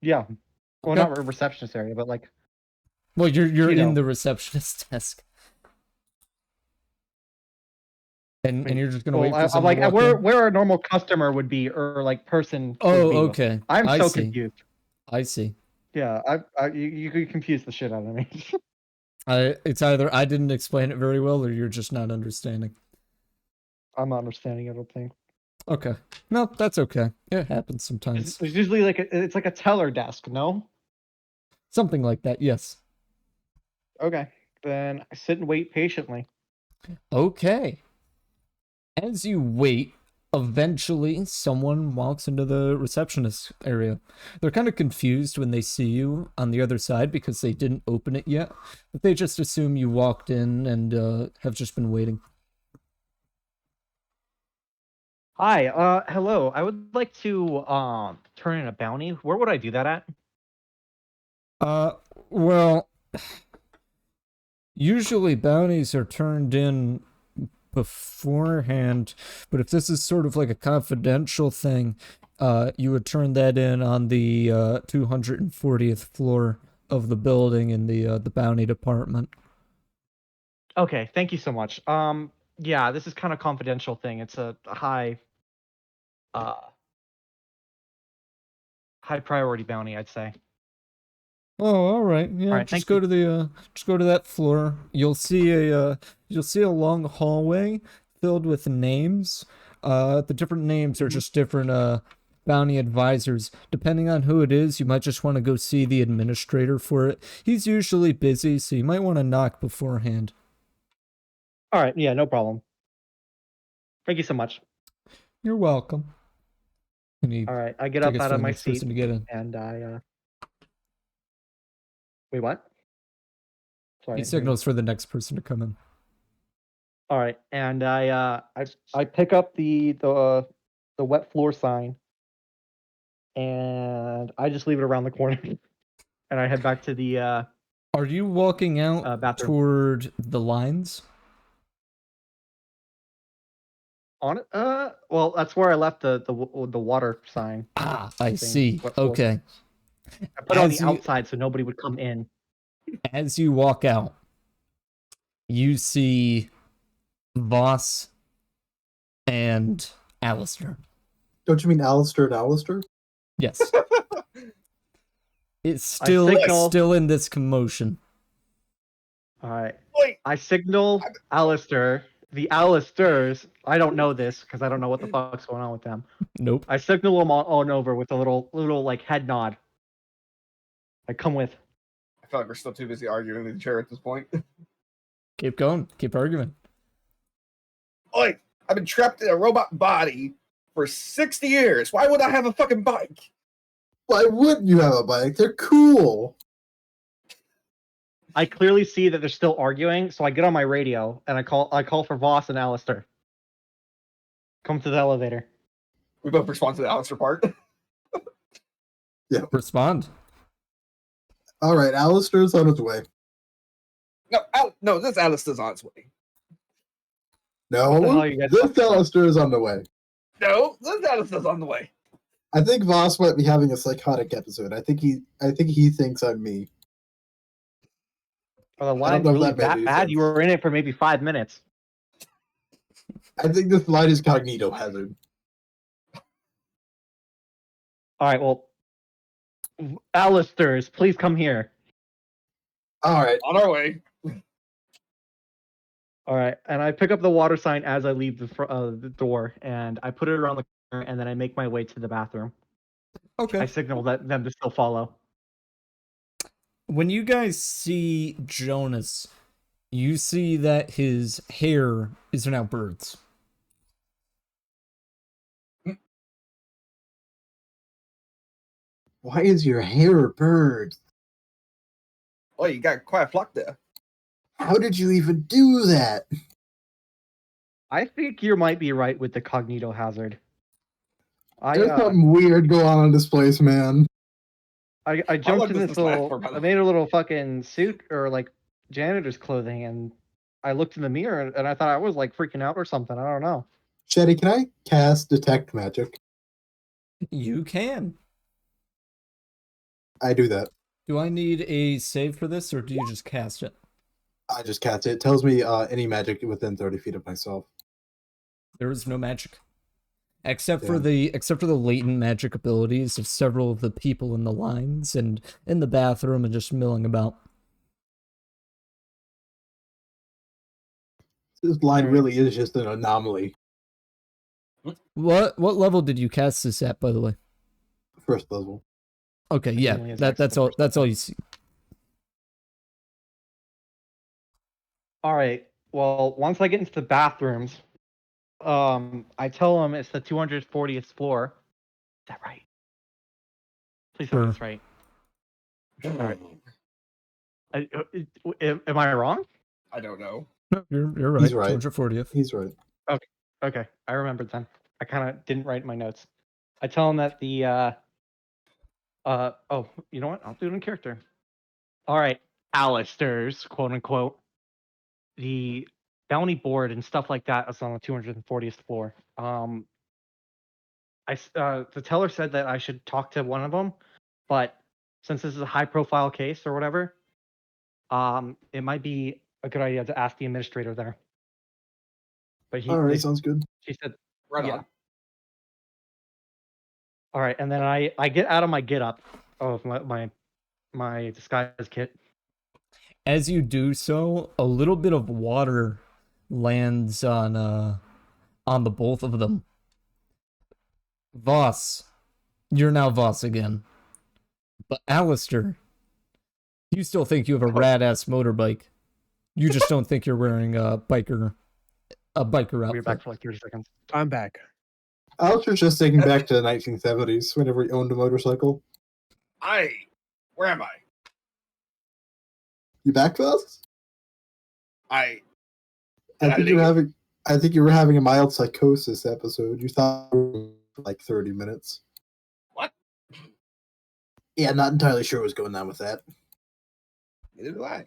Yeah. Well, Okay. not a receptionist area, but like. Well, you're You in know. the receptionist desk. And you're just gonna wait for I'm someone like to walk in? where a normal customer would be or like person. Oh, would be. okay. I'm I so see. confused. I see. Yeah, you could confuse the shit out of me. It's either I didn't explain it very well or you're just not understanding. I'm not understanding. I don't think. Okay. No, that's okay. It happens sometimes. It's usually like it's like a teller desk, no? Something like that, yes. Okay, then I sit and wait patiently. Okay. As you wait, eventually someone walks into the receptionist area. They're kind of confused when they see you on the other side because they didn't open it yet, but they just assume you walked in and have just been waiting. Hi, hello. I would like to turn in a bounty. Where would I do that at? Well, usually bounties are turned in beforehand, but if this is sort of like a confidential thing, you would turn that in on the 240th floor of the building in the bounty department. Okay, thank you so much. Yeah, this is kind of confidential thing. It's a high priority bounty, I'd say. Oh, all right. Yeah, All right, just thank you. go to the just go to that floor. You'll see a long hallway filled with names. The different names are just different bounty advisors. Depending on who it is, you might just want to go see the administrator for it. He's usually busy, so you might want to knock beforehand. All right, yeah, no problem. Thank you so much. You're welcome. Can you All right, I get take up us out for of the my next seat person to get in? and I wait, what? Sorry, He I didn't hear you. signals for the next person to come in. All right, and I pick up the wet floor sign, and I just leave it around the corner, and I head back to the Are you walking out bathroom. toward the lines? On it? Well, that's where I left the water sign. Ah, I thing, see. wet floor. Okay. I put it on As the you- outside so nobody would come in. As you walk out, you see Voss and Alistair. Don't you mean Alistair and Alistair? Yes. It's signal- still in this commotion. All right. Wait, I signal Alistair. The Alistairs, I don't know this because I don't know what the fuck's going on with them. Nope. I signal them on over with a little like head nod. I come with. I feel like we're still too busy arguing with each other at this point. Keep going. Keep arguing. Oi, I've been trapped in a robot body for 60 years. Why would I have a fucking bike? Why wouldn't you have a bike? They're cool. I clearly see that they're still arguing, so I get on my radio and I call for Voss and Alistair. Come to the elevator. We both respond to the Alistair part. Yeah. Respond. All right, Alistair's on his way. No, this Alistair's on its way. What the hell No, are you guys this talking about? Alistair is on the way. No, this Alistair's on the way. I think Voss might be having a psychotic episode. I think he thinks I'm me. Are the I don't lines know if really that made that any bad? sense. You were in it for maybe 5 minutes. I think this line is cognito hazard. All right, well, Alistairs, please come here. All right, On our way. All right, and I pick up the water sign as I leave the door, and I put it around the corner, and then I make my way to the bathroom. I Okay. signal them to still follow. When you guys see Jonas, you see that his hair is now birds. why is your hair a bird? Oh, you got quite a flock there. How did you even do that? I think you might be right with the cognito hazard. There's something weird going on in this place, man. I long jumped in does this this last little. for, by the I made a little fucking suit or like janitor's clothing, and I looked in the mirror and I thought I was like freaking out or something. I don't know. Shetty, can I cast detect magic? You can. I do that. Do I need a save for this, or do you just cast it? I just cast it. It tells me any magic within 30 feet of myself. There is no magic. Except for Yeah. the latent magic abilities of several of the people in the lines and in the bathroom and just milling about. This line really is just an anomaly. What level did you cast this at, by the way? First level. Okay, Only yeah, as that's all. expert. That's all you see. All right. Well, once I get into the bathrooms, I tell him it's the 240th floor. Is that right? Please tell me Sure. that's right. Alright. Am I wrong? I don't know. No, you're right. He's right. 240th. He's right. Okay, I remembered then. I kind of didn't write my notes. I tell him that the oh, you know what? I'll do it in character. All right, Alistairs, quote unquote. The bounty board and stuff like that is on the 240th floor. The teller said that I should talk to one of them, but since this is a high profile case or whatever, it might be a good idea to ask the administrator there. But All right, sounds good. she said, Right yeah. on. All right, and then I get out of my get up of my disguise kit. As you do so, a little bit of water lands on the both of them. Voss, you're now Voss again. But Alistair, you still think you have a rad-ass motorbike. You just don't think you're wearing a biker We're outfit. back for like 30 seconds. I'm back. Alistair's just thinking back to the 1970s whenever he owned a motorcycle. Where am I? You back to us? I I think you were having a mild psychosis episode. You thought it was like 30 minutes. What? Yeah, not entirely sure what's going on with that. Neither do I.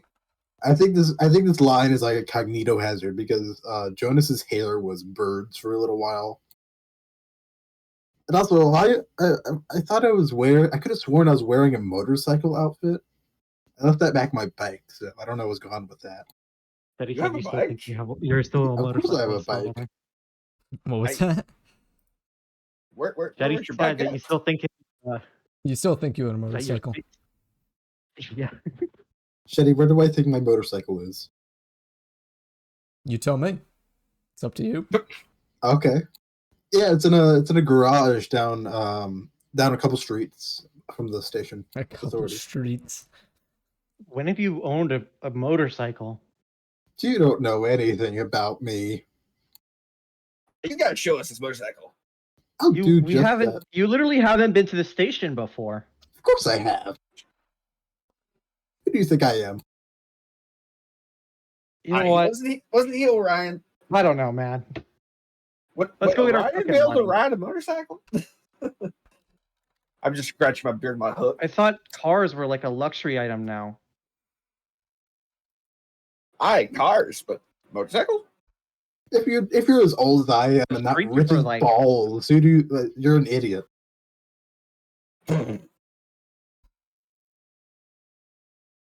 I think this line is like a cognito hazard because Jonas's hair was birds for a little while. And also, I thought I could have sworn I was wearing a motorcycle outfit. I left that back on my bike, so I don't know what's going on with that. That he You said have a you still bike? think you're still a Of course I have a motorcyclist. or bike. whatever. What was I- that? Where's Daddy your said bike that at? you still think You still think you have a that motorcycle. yeah. Shetty, where do I think my motorcycle is? You tell me. It's up to you. Okay. Yeah, it's in a garage down a couple streets from the station. A couple Authority. streets. When have you owned a motorcycle? You don't know anything about me. You gotta show us this motorcycle. I'll do We just haven't. that. You literally haven't been to the station before. Of course I have. Who do you think I am? You know what? Wasn't he Orion? I don't know, man. What? Let's go get our Orion fucking be able to money. ride a motorcycle? I'm just scratching my beard, my hook. I thought cars were like a luxury item now. Cars, but motorcycles? If you're as old as I am and not Streets rich are as like- balls, you're an idiot.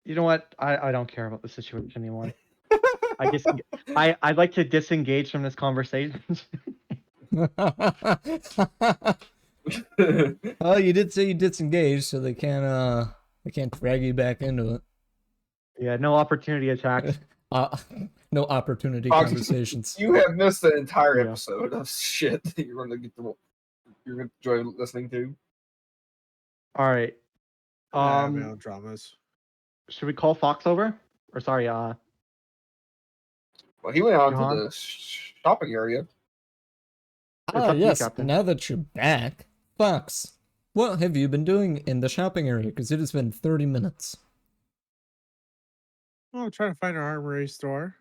You know what? I don't care about the situation anymore. I guess I'd like to disengage from this conversation. Oh, you did say you disengaged, so they can't drag you back into it. Yeah, no opportunity attacks. No opportunity Oh, conversations. You have missed the entire Yeah. episode of shit that you're gonna enjoy listening to. All right. I have my own dramas. Should we call Fox over? Or sorry, Well, he went on Johan? to the shopping area. It's up to you, Yes, Captain. now that you're back, Fox, what have you been doing in the shopping area? Because it has been 30 minutes. Oh, I'm trying to find an armory store.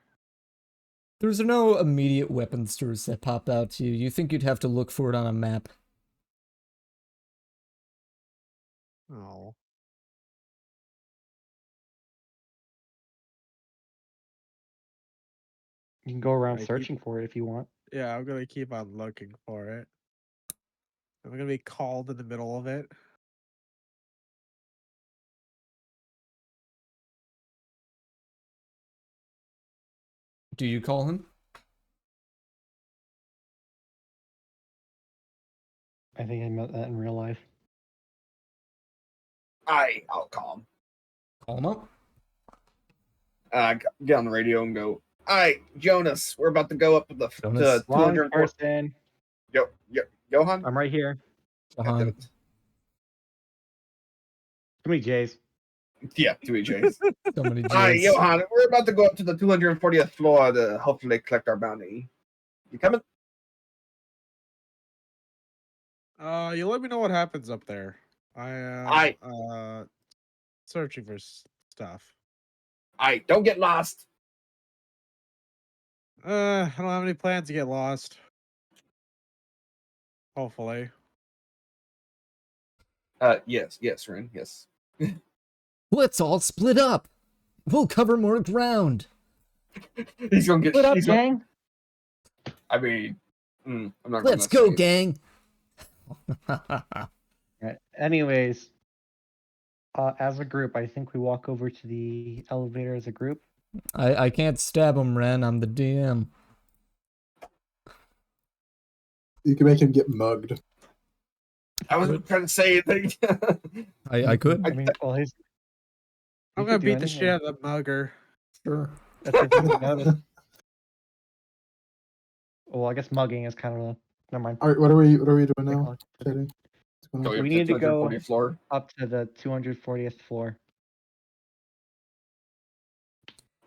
There's no immediate weapon stores that pop out to you. You think you'd have to look for it on a map. Oh. you can go around I keep- searching for it if you want. Yeah, I'm gonna keep on looking for it. I'm gonna be called in the middle of it. Do you call him? I think I met that in real life. I'll call him. Call him up? Get on the radio and go, Jonas, we're about to go up to the Jonas. 200. Person. Johan? I'm right here. Jahan. Too many J's. Yeah, 2 EJs. So many Hi, J's. Johan, we're about to go up to the 240th floor to hopefully collect our bounty. You coming? You let me know what happens up there. I am searching for stuff. Don't get lost. I don't have any plans to get lost. Hopefully. Yes, Ren, yes. Let's all split up. We'll cover more ground. He's gonna get. Split up, he's gonna- gang. I mean, I'm not. Let's gonna go, say it. gang. Right. Anyways, as a group, I think we walk over to the elevator as a group. I can't stab him, Ren. I'm the DM. You can make him get mugged. I wasn't trying to say anything. I could. I mean, well, he's. I'm he gonna could do beat the shit anything. out of the mugger. Sure. That's if you notice. Well, I guess mugging is kind of a. Never mind. All right, what are we doing They now? call it- Teddy? What's going on? Going up We to need to go- 240 floor. Up to the 240th floor.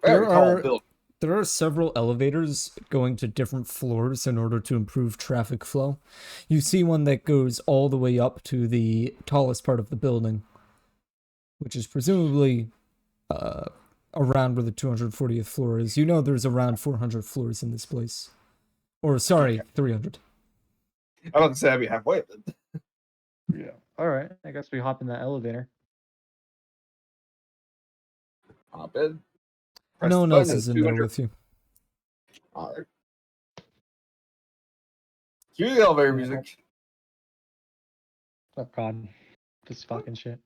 There Very tall are- building. There are several elevators going to different floors in order to improve traffic flow. You see one that goes all the way up to the tallest part of the building, which is presumably around where the 240th floor is. You know there's around 400 floors in this place. Or, sorry, 300. I was about to say I'd be halfway. But... Yeah. All right. I guess we hop in that elevator. Hop in. Press No the one button, else it's is in there 200. with you. All right. Cue the elevator music. Oh God. Just fucking shit.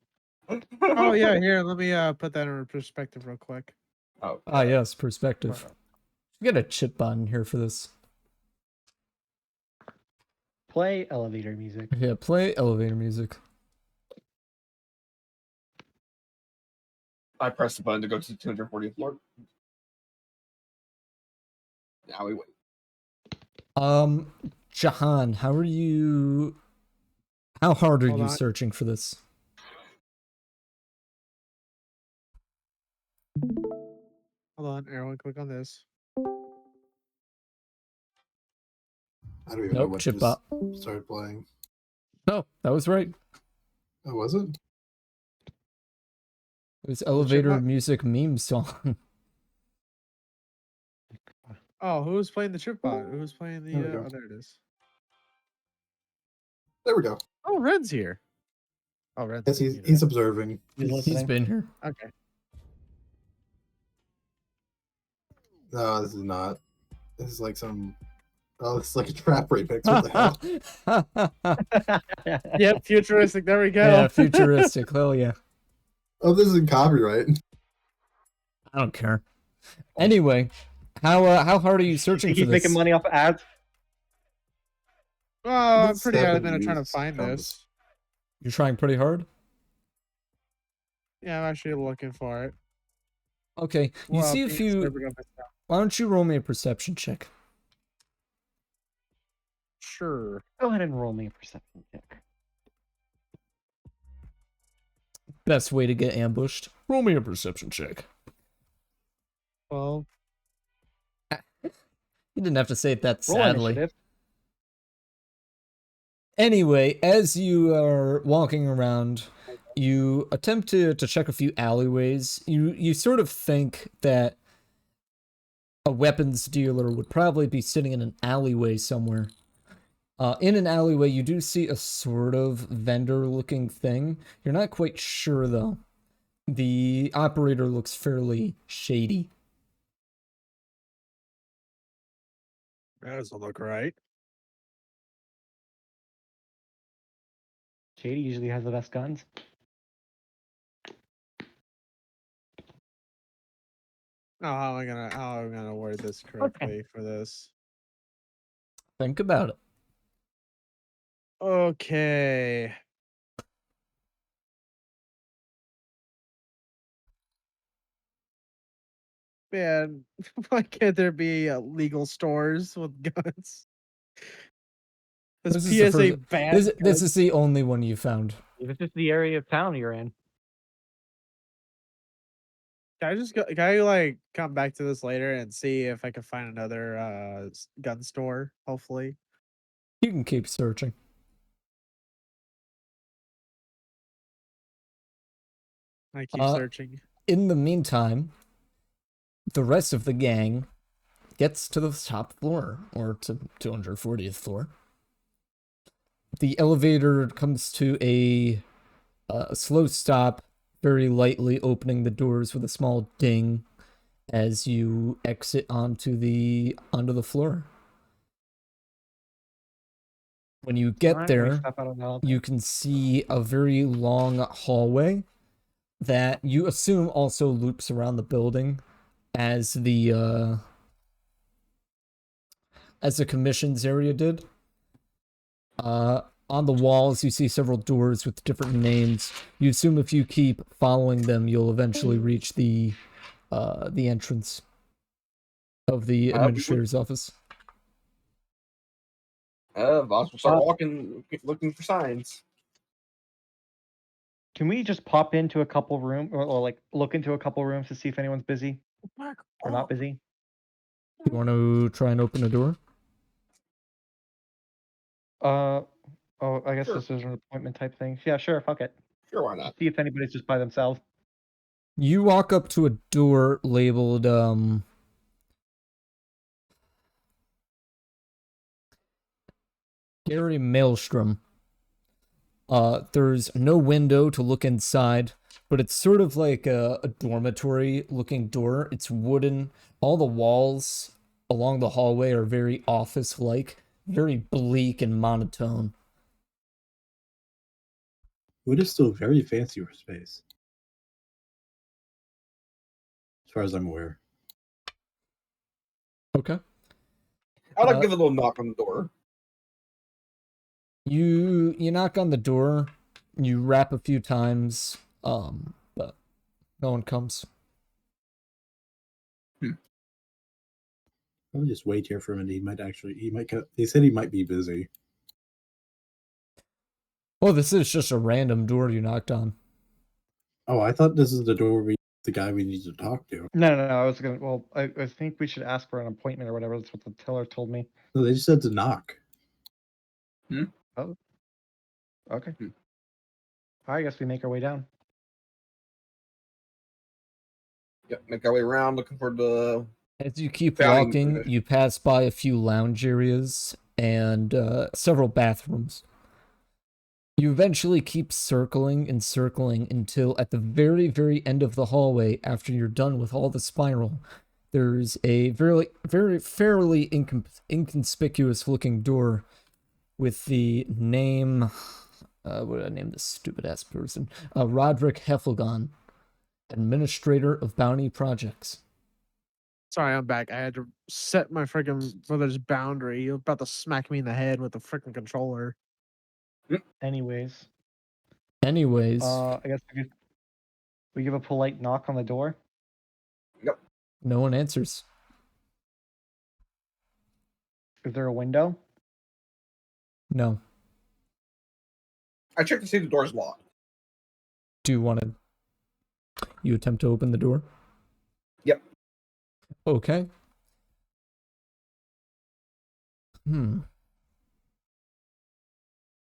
Oh yeah, here, let me put that in perspective real quick. Oh, Ah, yes, perspective. You get a chip button here for this. Play elevator music. Yeah, play elevator music. I pressed the button to go to the 240th floor. Now we wait. Jahan, how hard are Hold you on. searching for this? Hold on, everyone, click on this. I don't even know Nope, what chip just bot. started playing. No, that was right. Oh, was it? It was elevator bot? music meme song. Oh, who's playing the chip bot? Who's playing the There we go. oh, there it is. There we go. Oh, Red's here. Oh, Red's Yes, here. he's observing. He's He's listening. been here. Okay. No, this is not. This is like some. Oh, this is like a trap remix. What the hell? Yep, futuristic. There we go. Yeah, futuristic. Hell yeah. Oh, this isn't copyright. I don't care. Anyway, how hard are you searching for He's this? making money off of ads. Oh, I'm It's pretty 7 adamant trying to views find on this. You're trying pretty hard? Yeah, I'm actually looking for it. Okay. You Well, see if Pete's you... never gonna miss out. Why don't you roll me a perception check? Sure. Go ahead and roll me a perception check. Best way to get ambushed. Roll me a perception check. Well, You didn't have to say it that Roll sadly. initiative. Anyway, as you are walking around, you attempt to check a few alleyways. You sort of think that a weapons dealer would probably be sitting in an alleyway somewhere. In an alleyway, you do see a sort of vendor-looking thing. You're not quite sure, though. The operator looks fairly shady. that doesn't look right. Shady usually has the best guns. Oh, how am I gonna word this correctly for this? Think about it. Okay. Man, why can't there be legal stores with guns? This This is the PSA first- ban. This is the only one you found. This is the area of town you're in. Can I like come back to this later and see if I can find another gun store? Hopefully. You can keep searching. I keep Uh, searching. In the meantime, the rest of the gang gets to the top floor, or to 240th floor. The elevator comes to a slow stop, very lightly opening the doors with a small ding as you exit onto the floor. When you get Alright, we there, step out of the elevator. you can see a very long hallway that you assume also loops around the building as the commissions area did. On the walls, you see several doors with different names. You assume if you keep following them, you'll eventually reach the entrance of the administrator's office. Voss will start walking, looking for signs. Can we just pop into a couple rooms, or like look into a couple rooms to see if anyone's busy or not busy? You want to try and open a door? Oh, I guess Sure. this is an appointment type thing. Yeah, sure, fuck it. Sure, why not? See if anybody's just by themselves. You walk up to a door labeled Gary Maelstrom. There's no window to look inside, but it's sort of like a dormitory looking door. It's wooden. All the walls along the hallway are very office like, very bleak and monotone. Wood is still very fancy for space, as far as I'm aware. Okay. I'd like to give a little knock on the door. You knock on the door, you rap a few times, but no one comes. I'll just wait here for a minute. They said he might be busy. Well, this is just a random door you knocked on. Oh, I thought this is the guy we need to talk to. No. I was gonna. Well, I think we should ask for an appointment or whatever. That's what the teller told me. No, they just said to knock. Oh. Okay. I guess we make our way down. Yep, make our way around, looking for the. As you keep Founding walking, position. you pass by a few lounge areas and several bathrooms. You eventually keep circling and circling until at the very, very end of the hallway, after you're done with all the spiral, there's a fairly inconspicuous looking door with the name, what did I name this stupid ass person? Roderick Heffelgon, Administrator of Bounty Projects. Sorry, I'm back. I had to set my freaking brother's boundary. You're about to smack me in the head with the freaking controller. Anyways, I I guess we give a polite knock on the door. no one answers. Is there a window? No. I checked to see the door's locked. Do you want to... You attempt to open the door? Yep. Okay. My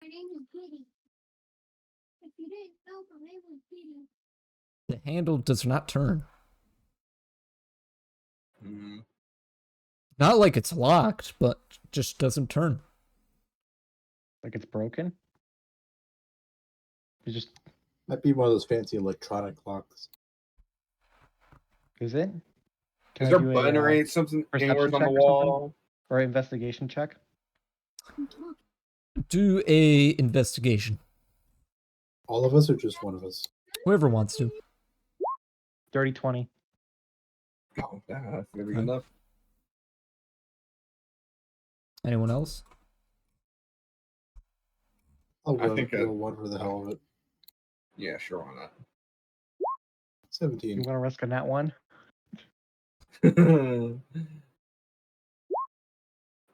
name is Kitty. If you didn't know, my name was Kitty. The handle does not turn. Not like it's locked, but just doesn't turn. Like it's broken? You just Might be one of those fancy electronic locks. is it? Can Is I there a do button or something perception anywhere on the check or something? wall? Or investigation check? Do a investigation. All of us or just one of us? Whoever wants to. Dirty 20. Oh, that's never Okay. enough. Anyone else? I'll I go think, roll one for the hell of it. Yeah, sure, why not? 17. You want to risk a nat 1? I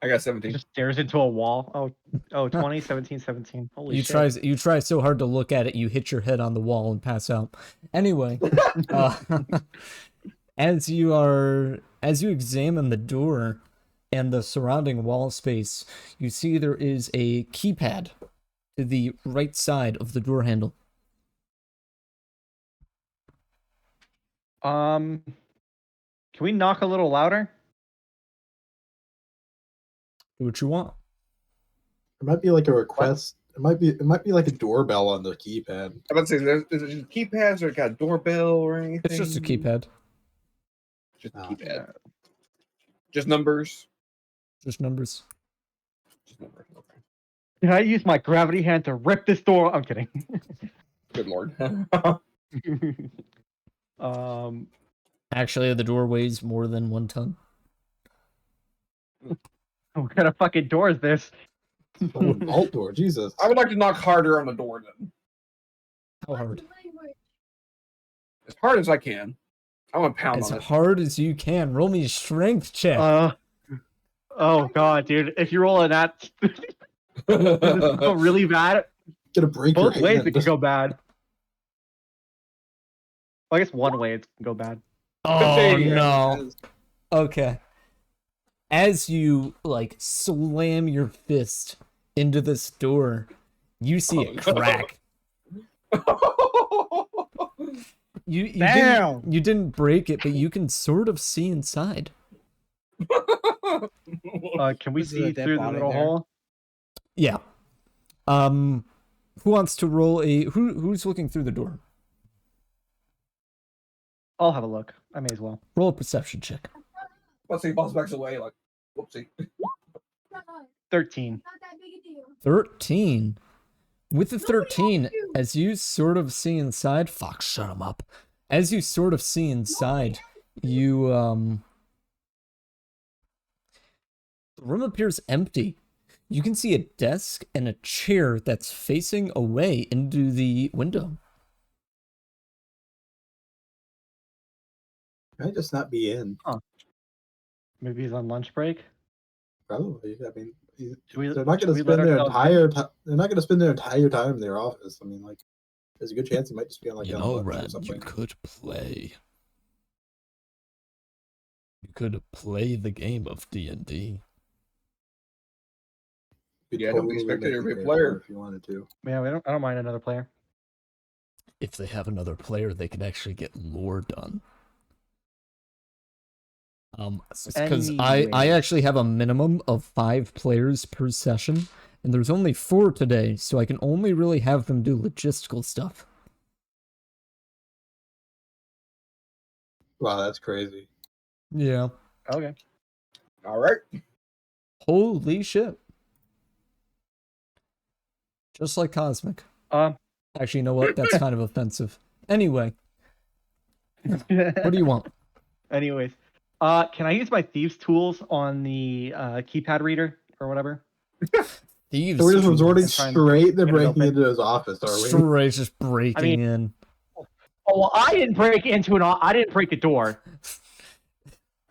got He 17. just stares into a wall. Oh, 20, 17, 17. Holy You shit. try so hard to look at it, you hit your head on the wall and pass out. Anyway, as you examine the door and the surrounding wall space, you see there is a keypad to the right side of the door handle. Can we knock a little louder? Do what you want. It might be like a request. It might be like a doorbell on the keypad. I'm about to say, is it keypads or got a doorbell or anything? It's just a keypad. Just a Oh. keypad. Just numbers. Just numbers. Just numbers. Okay. Can I use my gravity hand to rip this door? I'm kidding. Good lord. Actually, the door weighs more than 1 ton. What kind of fucking door is this? Oh, an alt door, Jesus. I would like to knock harder on the door then. How hard? As hard as I can. I want to pound As on it. hard as you can. Roll me a strength check. Oh god, dude. If you roll a that does this go really bad? Gonna break Both your ways hand. it can go bad. Well, I guess one way it can go bad. Oh Yeah. no. Okay. As you like slam your fist into this door, you see it crack. You Damn! didn't break it, but you can sort of see inside. Can we This is a see dead through the body little there. hole? Yeah. Who wants to roll a who's looking through the door? I'll have a look. I may as well. Roll a perception check. Let's see, boss backs away, like, whoopsie. 13. Not that big a deal. 13. With the Nobody asked 13, you. as you sort of see inside, Fox, shut him up. As you sort of see inside, you the room appears empty. You can see a desk and a chair that's facing away into the window. Might just not be in. Maybe he's on lunch break. Probably. I mean, Should we- they're not should going to we spend let their ourselves entire time. They're not going to spend their entire time in their office. I mean, like, there's a good chance he might just be on like You on know, lunch or Red, you something. could play. You could play the game of D&D. Could Yeah, don't be totally expecting make there to the be a character player. if you wanted to. Yeah, I don't mind another player. If they have another player, they can actually get lore done. Because I Anyway. actually have a minimum of 5 players per session, and there's only 4 today, so I can only really have them do logistical stuff. Wow, that's crazy. Yeah. Okay. All right. Holy shit. Just like Cosmic. Actually, you know what? That's kind of offensive. Anyway, what do you want? Anyways, can I use my thieves' tools on the keypad reader or whatever? Thieves. So we're just resorting Try and straight to get it breaking open. into his office, are we? Straight just breaking in. Oh, well, I didn't break into I didn't break a door.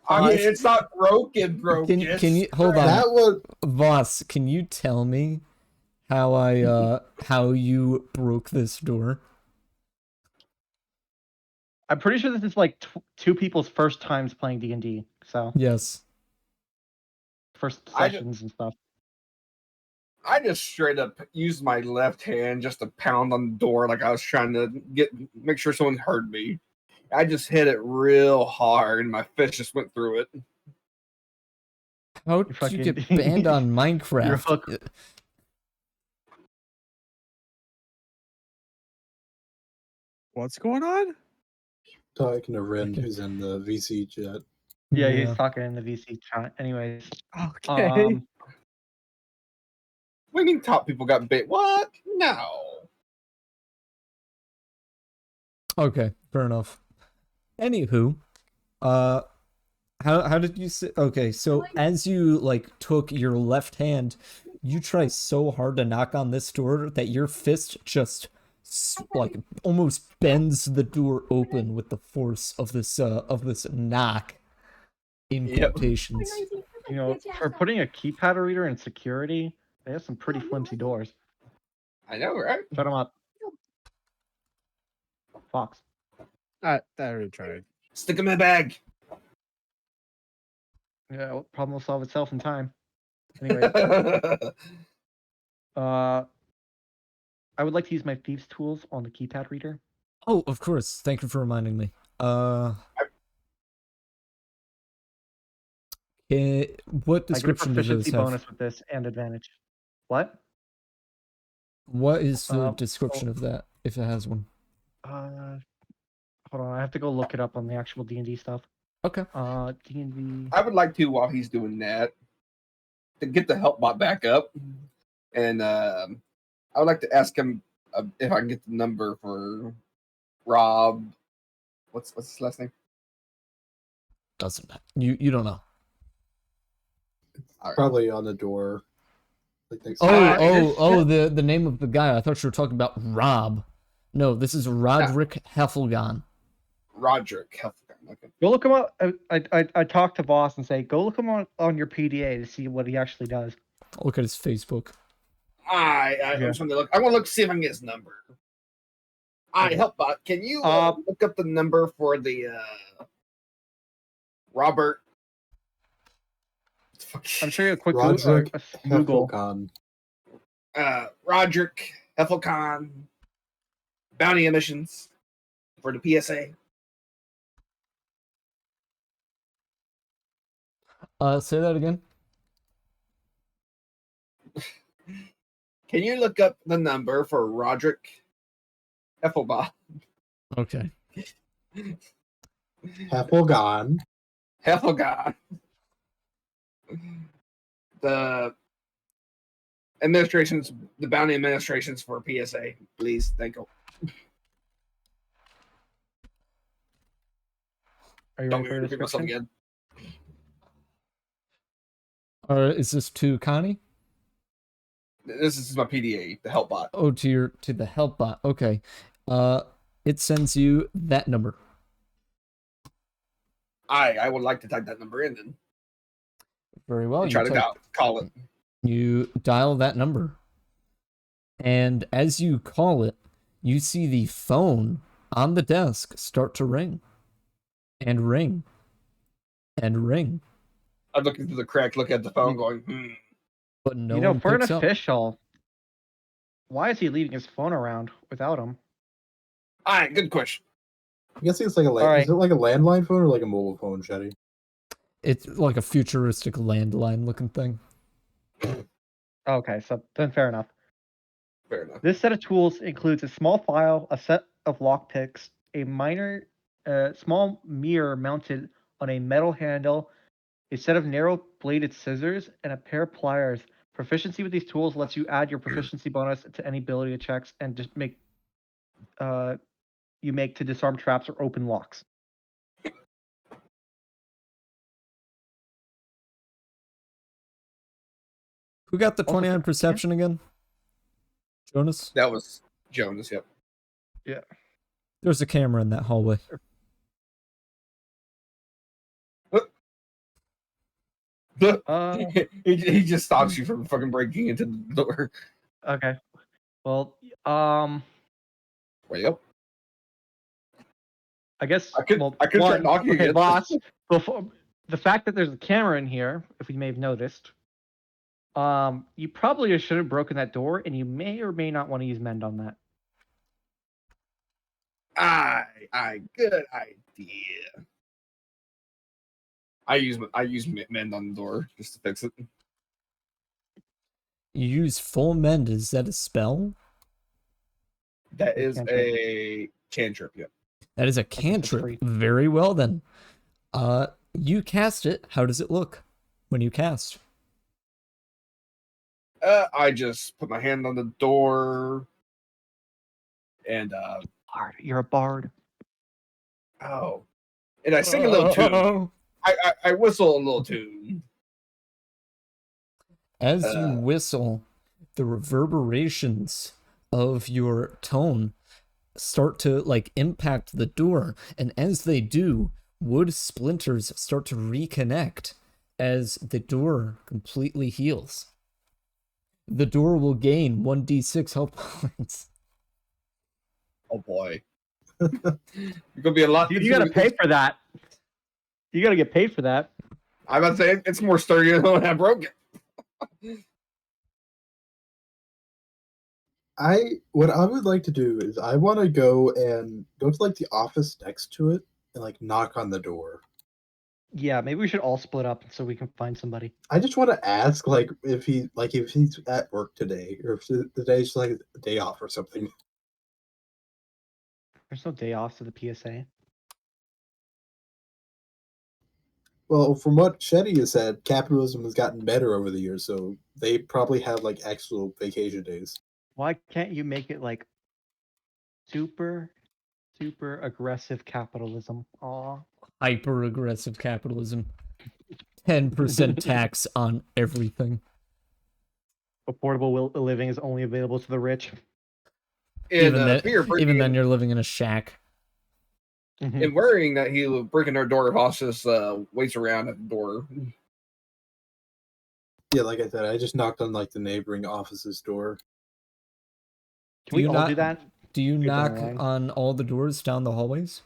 I mean, it's not broken. Can you hold on? That was Voss, can you tell me how how you broke this door? I'm pretty sure this is like two people's first times playing D&D. So Yes. first I sessions and stuff. I just straight up used my left hand just to pound on the door like I was trying to make sure someone heard me. I just hit it real hard and my fist just went through it. How did you fucking- get banned on Your Minecraft? hook. What's going on? talking to Ren, who's in the VC chat. Yeah, he's talking in the VC chat. Anyways, Okay. What do you mean top people got bait? What? No. Okay, fair enough. Anywho, how did you say? Okay, so as you like took your left hand, you try so hard to knock on this door that your fist just like almost bends the door open with the force of this knock. In Yep. quotations. you know, for putting a keypad reader in security, they have some pretty flimsy doors. I know, right? Shut them up. Fox. I already tried. Stick him in a bag. Yeah, well, problem will solve itself in time. Anyway, I would like to use my thieves' tools on the keypad reader. Oh, of course. Thank you for reminding me. What I get a description does proficiency this have? bonus with this and advantage. What? What is the Oh, description of that, if it has one? Hold on, I have to go look it up on the actual D&D stuff. Okay. D&D. I would like to, while he's doing that, to get the help bot back up, and I would like to ask him if I can get the number for Rob. What's his last name? Doesn't matter. You don't know. All right. Probably on the door. Like next The name of the guy. I thought you were talking about Rob. No, this is Roderick Heffelgon. Roderick Heffelgon. Okay. Go look him up. I talked to boss and say, go look him on your PDA to see what he actually does. Look at his Facebook. I'm trying to look. I want to see if I can get his number. Help bot. Can you look up the number for the Robert? I'm sure you a quick Roderick Google. Heffelgon. Roderick Heffelgon. Bounty emissions for the PSA. Say that again. Can you look up the number for Roderick Heffelbot? Okay. Heffelgon. Heffelgon. The bounty administrations for PSA, please. Thank you. Are you Don't ready for repeat myself description? again. Is this to Connie? This is my PDA, the help bot. Oh, to the help bot. Okay. It sends you that number. I would like to type that number in then. Very well. Try to call it. You dial that number. And as you call it, you see the phone on the desk start to ring. And ring. And ring. I'm looking through the crack, look at the phone going, But no one for an picks up. official, why is he leaving his phone around without him? All right, good question. I'm guessing it's like is it like a landline phone or like a mobile phone, Shetty? It's like a futuristic landline looking thing. Okay, so then fair enough. Fair enough. This set of tools includes a small file, a set of lockpicks, a small mirror mounted on a metal handle, a set of narrow-bladed scissors, and a pair of pliers. Proficiency with these tools lets you add your proficiency bonus to any ability checks and just make to disarm traps or open locks. Who got the 20 on perception again? Jonas? That was Jonas, yep. Yeah. There's a camera in that hallway. He just stops you from fucking breaking into the door. Okay. Well, Wait up. I guess I could start knocking okay, again. boss. Before the fact that there's a camera in here, if we may have noticed, you probably should have broken that door, and you may or may not want to use mend on that. Good idea. I use mend on the door just to fix it. You use full mend. Is that a spell? That is a cantrip, yep. That is a cantrip. Very well then. You cast it. How does it look when you cast? I just put my hand on the door and Bard, you're a bard. Oh. And I sing a little tune. I whistle a little tune. As you whistle, the reverberations of your tone start to like impact the door, and as they do, wood splinters start to reconnect as the door completely heals. The door will gain 1d6 health points. Oh boy. You're gonna be a lot. You gotta pay for that. You gotta get paid for that. I'm about to say it's more sturdier than when I broke it. What I would like to do is I want to go to like the office next to it and like knock on the door. Yeah, maybe we should all split up so we can find somebody. I just want to ask, like, if he's at work today, or if today's like a day off or something. There's no day off to the PSA. Well, from what Shetty has said, capitalism has gotten better over the years, so they probably have like actual vacation days. Why can't you make it like super aggressive capitalism? Aw. Hyper aggressive capitalism. 10% tax on everything. Affordable living is only available to the rich. And Even then, you're living in a shack. and worrying that he will break in our door if Ossus waits around at the door. Yeah, like I said, I just knocked on like the neighboring office's door. Can we all do that? Do you Get them knock along. on all the doors down the hallways?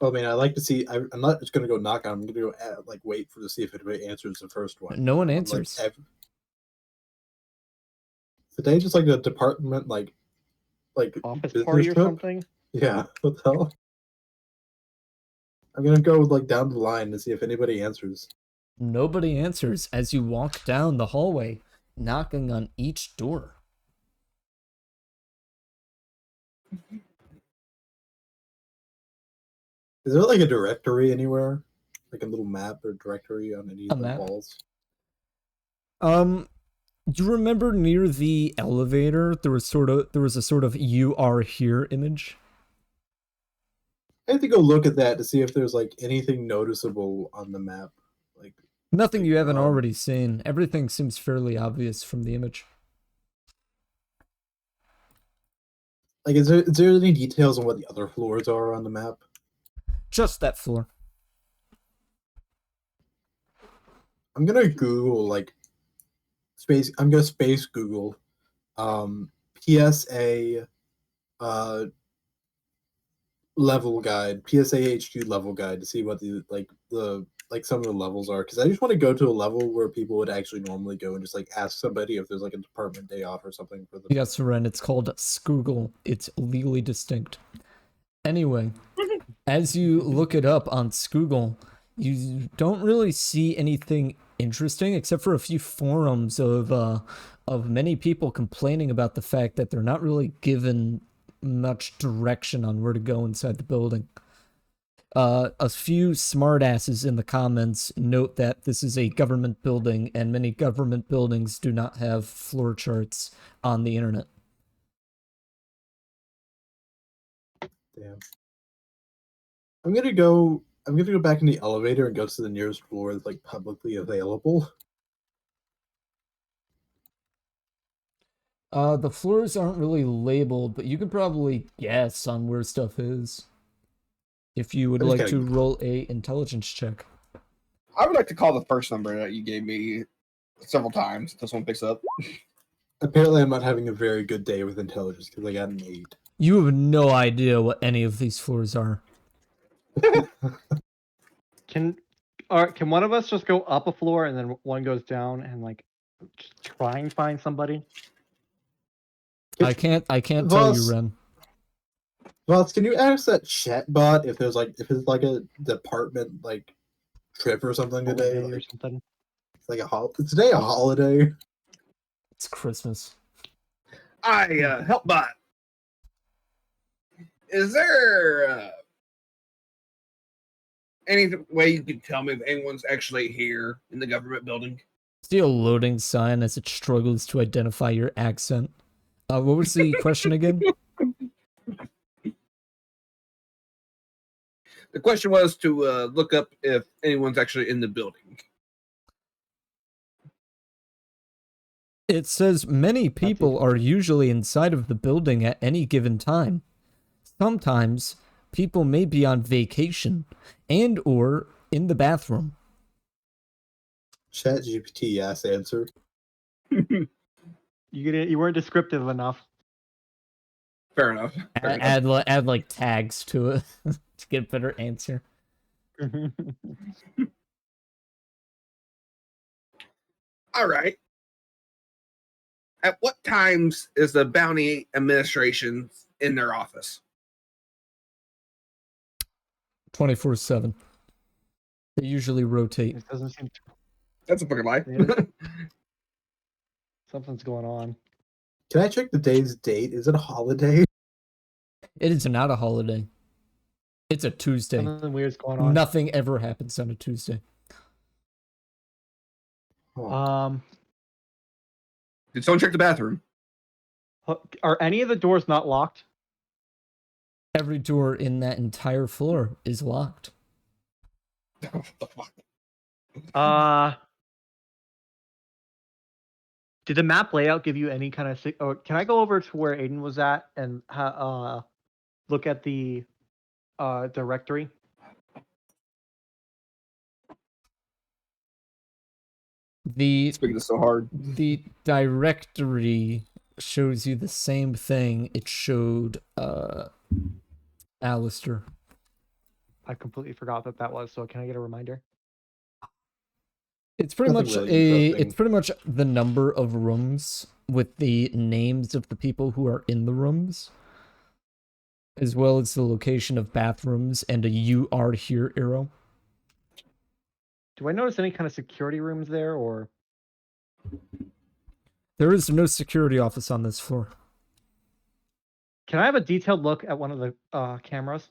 I mean, I like to see. I'm not just gonna go knock on. I'm gonna go like wait to see if anybody answers the first one. No one I'm, answers. Like, today, just like a department, like Office business party or trip? something? Yeah, what the hell? I'm gonna go like down the line to see if anybody answers. Nobody answers as you walk down the hallway, knocking on each door. Is there like a directory anywhere? Like a little map or directory on any of the map? walls? Do you remember near the elevator there was a sort of "you are here" image? I have to go look at that to see if there's like anything noticeable on the map. Like Nothing you haven't already seen. Everything seems fairly obvious from the image. Like, is there any details on what the other floors are on the map? Just that floor. I'm gonna Google like space. I'm gonna space Google, PSA, level guide, PSA HQ level guide to see what the some of the levels are, because I just want to go to a level where people would actually normally go and just like ask somebody if there's like a department day off or something for them. Yes, Ren, it's called Scoogle. It's legally distinct. Anyway, as you look it up on Scoogle, you don't really see anything interesting except for a few forums of many people complaining about the fact that they're not really given much direction on where to go inside the building. A few smartasses in the comments note that this is a government building, and many government buildings do not have floor charts on the internet. Damn. I'm gonna go back in the elevator and go to the nearest floor that's like publicly available. The floors aren't really labeled, but you can probably guess on where stuff is. If you would like to roll a intelligence check. I would like to call the first number that you gave me several times. This one picks up. Apparently, I'm not having a very good day with intelligence because I got an 8. You have no idea what any of these floors are. Can one of us just go up a floor and then one goes down and like just try and find somebody? I can't tell you, Ren. Voss, can you ask that chat bot if it's like a department like trip or something today? Or something. It's like is today a holiday? It's Christmas. Help bot. Is there any way you can tell me if anyone's actually here in the government building? See a loading sign as it struggles to identify your accent. What was the question again? The question was to look up if anyone's actually in the building. It says many people are usually inside of the building at any given time. Sometimes people may be on vacation and or in the bathroom. ChatGPT, yes, answer. You weren't descriptive enough. Fair enough. Add like tags to it to get a better answer. All right. At what times is the bounty administration in their office? 24/7. They usually rotate. It doesn't seem That's a fucking lie. Yeah. Something's going on. Can I check the day's date? Is it a holiday? It is not a holiday. It's a Tuesday. Something weird's going on. Nothing ever happens on a Tuesday. Oh. Did someone check the bathroom? Are any of the doors not locked? Every door in that entire floor is locked. What the fuck? Did the map layout give you any kind of? Or can I go over to where Aiden was at and look at the directory? The Speaking this so hard. the directory shows you the same thing it showed Alistair. I completely forgot that was. So can I get a reminder? It's pretty Nothing much really interesting. it's pretty much the number of rooms with the names of the people who are in the rooms, as well as the location of bathrooms and a "you are here" arrow. Do I notice any kind of security rooms there, or There is no security office on this floor. can I have a detailed look at one of the cameras?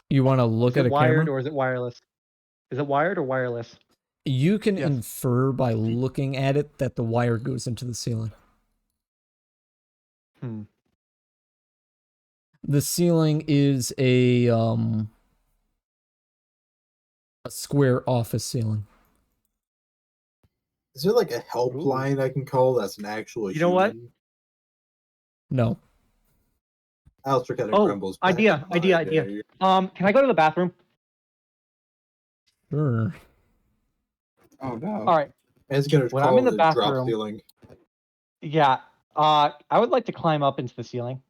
You want to look Is at it a wired camera? or is it wireless? Is it wired or wireless? You can Yes. infer by looking at it that the wire goes into the ceiling. The ceiling is a square office ceiling. Is there like a helpline I can call that's an actual You know what? human? No. Alistair kind of Oh, grumbles. back idea. in my day. Can I go to the bathroom? Sure. Oh no. All right. And it's gonna When I'm call in the the drop bathroom- ceiling. Yeah. I would like to climb up into the ceiling.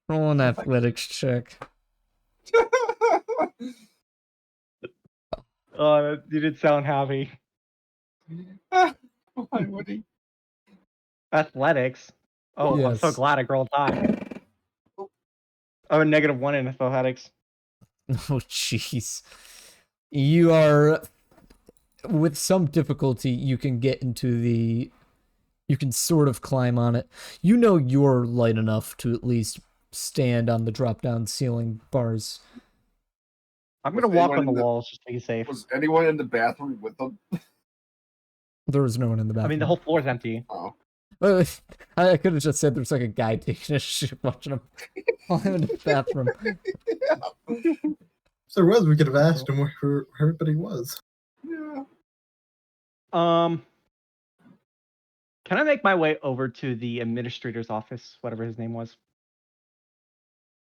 Roll an athletics check. You did sound happy. Why would he? Athletics. Oh, I'm so Yes. glad I rolled high. Oh, -1 in athletics. Oh, jeez. You are, with some difficulty, you can get into the, you can sort of climb on it. You know you're light enough to at least stand on the drop-down ceiling bars. I'm Was gonna walk anyone on the in the- walls just to be safe. Was anyone in the bathroom with them? There was no one in the bathroom. I mean, the whole floor's empty. Oh. I could have just said there's like a guy taking a shit watching him while I'm in the bathroom. If there was, we could have asked him where everybody was. Yeah. Can I make my way over to the administrator's office, whatever his name was?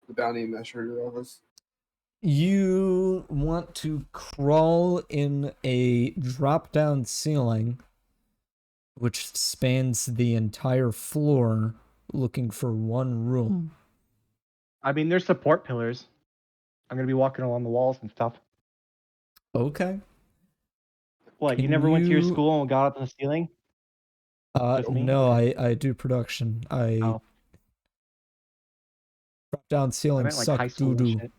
The bounty administrator office. You want to crawl in a drop-down ceiling which spans the entire floor looking for one room. I mean, there's support pillars. I'm gonna be walking along the walls and stuff. Okay. What? You Can never went to your you- school and got up in the ceiling? Just me? No, I do production. Oh. Drop-down I ceilings meant like high suck school and doo-doo. shit.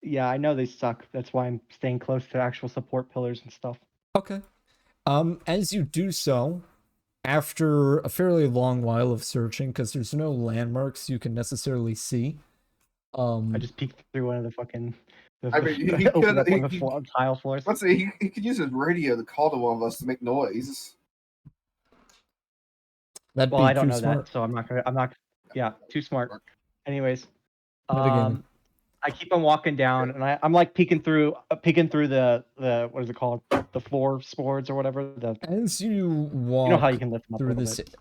Yeah, I know they suck. That's why I'm staying close to actual support pillars and stuff. Okay. As you do so, after a fairly long while of searching, because there's no landmarks you can necessarily see. I just peeked through one of the fucking. I mean, he opened could- up one he- of the tile floors. Let's see, he could use his radio to call to one of us to make noise. That'd Well, be I don't too know smart. that, so I'm not gonna. Yeah, too smart. Anyways, Metagaming. I keep on walking down, and I'm like peeking through the what is it called? The floor boards or whatever. As you walk You know how you can lift them up a through little this bit.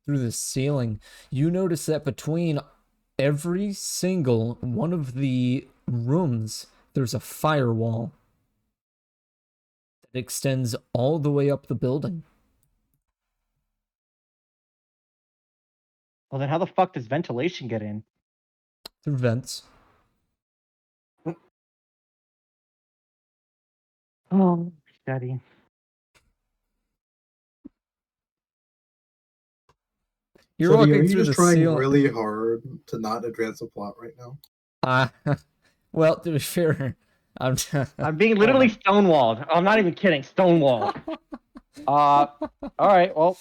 through the ceiling, you notice that between every single one of the rooms there's a firewall that extends all the way up the building. Well, then how the fuck does ventilation get in? Through vents. Oh, Daddy. You're Sonny, are walking you through just the trying ceiling. really hard to not advance the plot right now? Well, to be fair, I'm. I'm being literally stonewalled. I'm not even kidding. Stonewalled. All right. Well,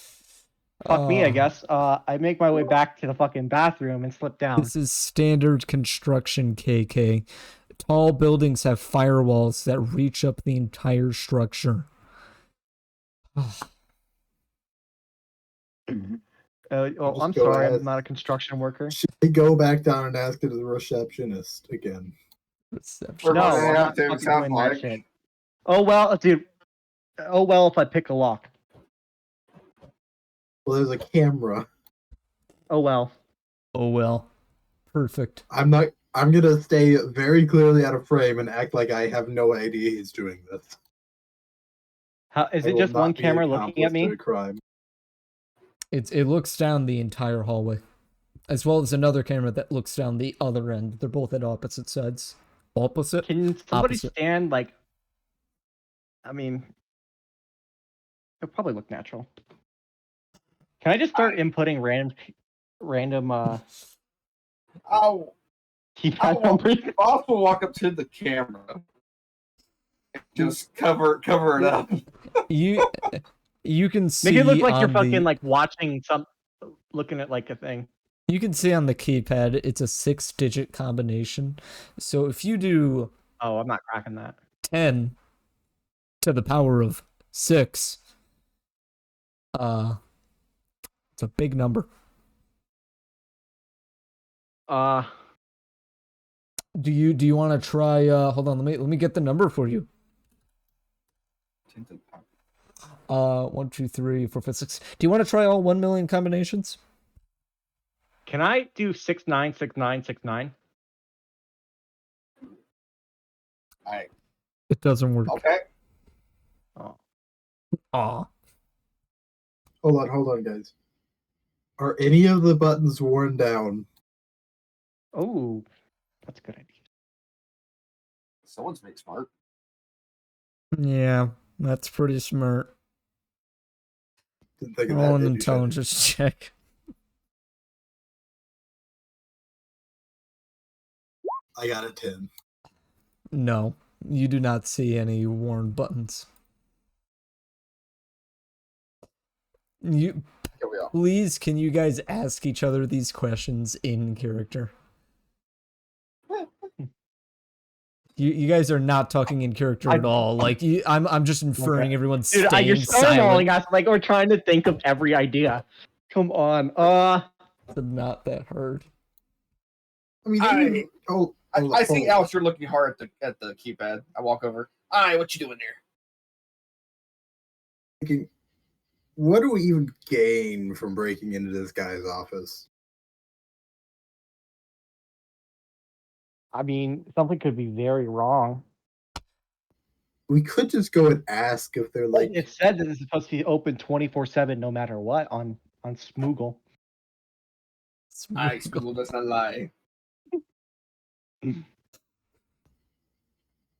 fuck me, I Oh. guess. I make my way back to the fucking bathroom and slip down. This is standard construction, KK. Tall buildings have firewalls that reach up the entire structure. Well, Just I'm go sorry. ask- I'm not a construction worker. Should we go back down and ask it to the receptionist again? Reception. We're No, gonna I'm have not to, it fucking sounds doing that like. shit. Oh well, dude. Oh well, if I pick a lock. Well, there's a camera. Oh well. Oh well. Perfect. I'm gonna stay very clearly out of frame and act like I have no idea he's doing this. How is I it will just not one be camera looking at accomplice to me? a crime. It looks down the entire hallway, as well as another camera that looks down the other end. They're both at opposite sides. Opposite. Can somebody Opposite. stand like? I mean, it'll probably look natural. Can I just start inputting random I'll keypad numbers? also walk up to the camera. And just cover it up. You can see Make it look like you're on fucking the, like watching looking at like a thing. you can see on the keypad it's a 6-digit combination. So if you do Oh, I'm not cracking that. 10 to the power of 6, it's a big number. Do you want to try? Hold on, let me get the number for you. 1, 2, 3, 4, 5, 6. Do you want to try all 1 million combinations? Can I do 696969? It doesn't work. Okay. Oh. Aw. Hold on, guys. Are any of the buttons worn down? Oh, that's a good idea. Someone's being smart. Yeah, that's pretty smart. Didn't think of Roll an that, did you, intelligence check. I got a 10. No, you do not see any worn buttons. You Here we are. please, can you guys ask each other these questions in character? You guys are not talking in character at all. Like I'm just inferring Okay. everyone's Dude, staying you're silent. stonewalling us like we're trying to think of every idea. Come on. It's not that hard. I mean, I see Alex, you're looking hard at the keypad. I walk over. Alright, what you doing there? thinking, what do we even gain from breaking into this guy's office? I mean, something could be very wrong. We could just go and ask if they're like. It said that it's supposed to be open 24/7 no matter what on Smoogle. Smoogle does not lie.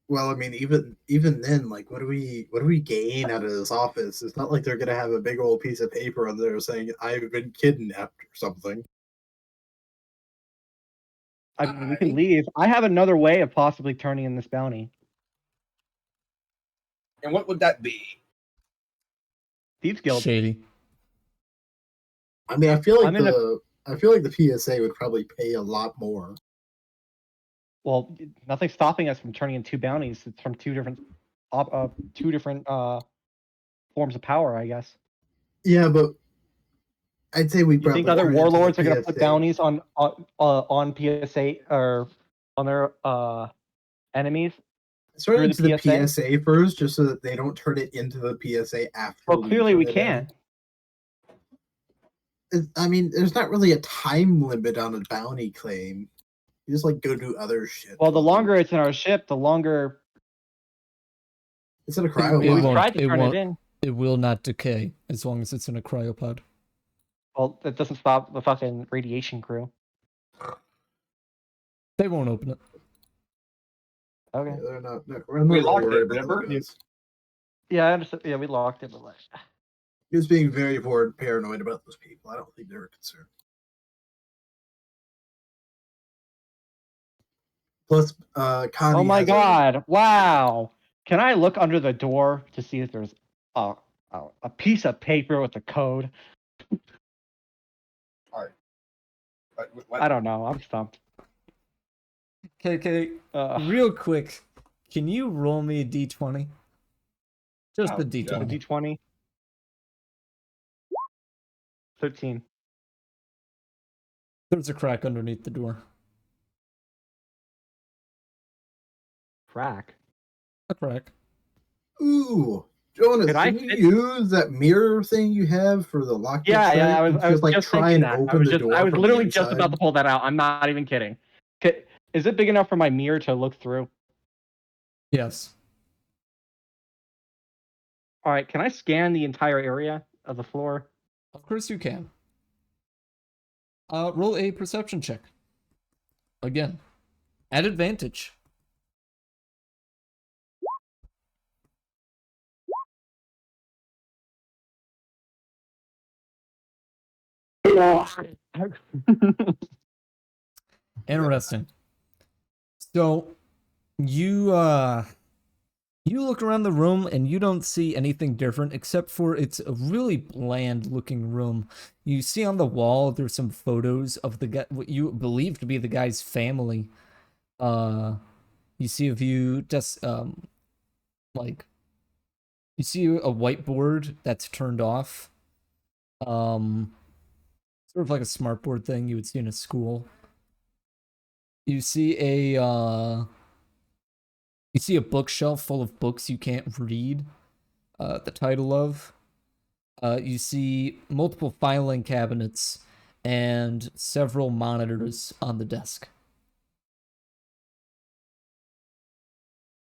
Well, I mean, even then, like, what do we gain out of this office? It's not like they're gonna have a big old piece of paper on there saying I've been kidnapped or something. I mean, we can leave. I have another way of possibly turning in this bounty. And what would that be? Thieves Guild. Shady. I mean, I feel like I'm in the PSA would probably pay a lot more. Well, nothing's stopping us from turning in 2 bounties. It's from two different forms of power, I guess. Yeah, but I'd say we. You think other warlords are going to put bounties on PSA or on their enemies? Start into through the the PSA first, just so that they don't turn it into the PSA after. Well, clearly we turn it in. can't. I mean, there's not really a time limit on a bounty claim. You just like go do other shit. Well, the longer it's in our ship, the longer. It's in a It cryopod. won't- Tried to it turn won't. it in. It will not decay as long as it's in a cryopod. Well, that doesn't stop the fucking radiation crew. They won't open it. Okay. Yeah, they're not. We locked it, worried about remember? those guys. Yeah, I understand. Yeah, we locked it, but like, He was being very paranoid about those people. I don't think they were concerned. Plus, Connie Oh my has god! Wow! Can I look under the door to see if there's a piece of paper with the code? What? I don't know. I'm stumped. Okay, Uh, real quick, can you roll me a d20? Just the Oh, the God. d20. D20. 13. There's a crack underneath the door. Crack. A crack. Ooh, Jonas, Could I can you fit- use that mirror thing you have for the lockpick Yeah, sight I was and just like just try thinking and that. open the door I was from literally the just about inside? to pull that out. I'm not even kidding. Is it big enough for my mirror to look through? Yes. All right, can I scan the entire area of the floor? Of course you can. Roll a perception check. Again. At advantage. Interesting. So you look around the room and you don't see anything different except for it's a really bland looking room. You see on the wall there's some photos of the guy, what you believe to be the guy's family. You see a few just like you see a whiteboard that's turned off. Sort of like a smartboard thing you would see in a school. You see a bookshelf full of books you can't read the title of. You see multiple filing cabinets and several monitors on the desk.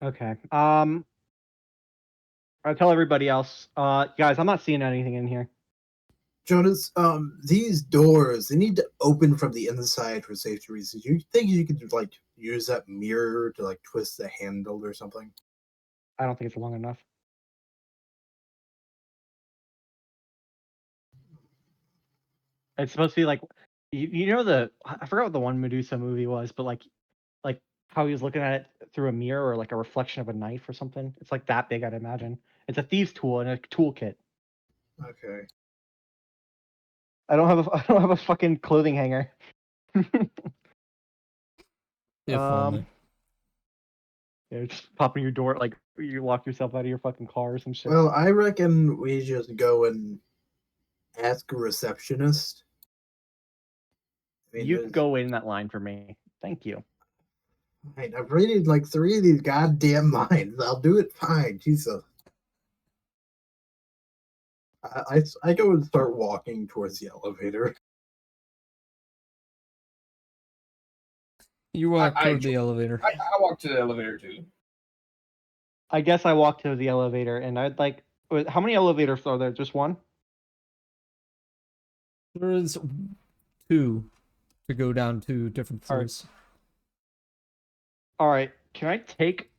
Okay. I tell everybody else. Guys, I'm not seeing anything in here. Jonas, these doors, they need to open from the inside for safety reasons. You think you could like use that mirror to like twist the handle or something? I don't think it's long enough. It's supposed to be like, you know I forgot what the one Medusa movie was, but like how he was looking at it through a mirror or like a reflection of a knife or something. It's like that big, I'd imagine. It's a thieves' tool in a toolkit. Okay. I don't have a fucking clothing hanger. If only. Yeah, just pop in your door, like you lock yourself out of your fucking car or some shit. Well, I reckon we just go and ask a receptionist. I mean, You there's- go in that line for me. Thank you. Fine, I've raided like 3 of these goddamn mines. I'll do it fine. Jesus. I go and start walking towards the elevator. You walk I toward the elevator. I walked to the elevator too. I guess I walked to the elevator, and I'd like. How many elevators are there? Just one? There is 2 to go down to different All right. floors. All right. Can I take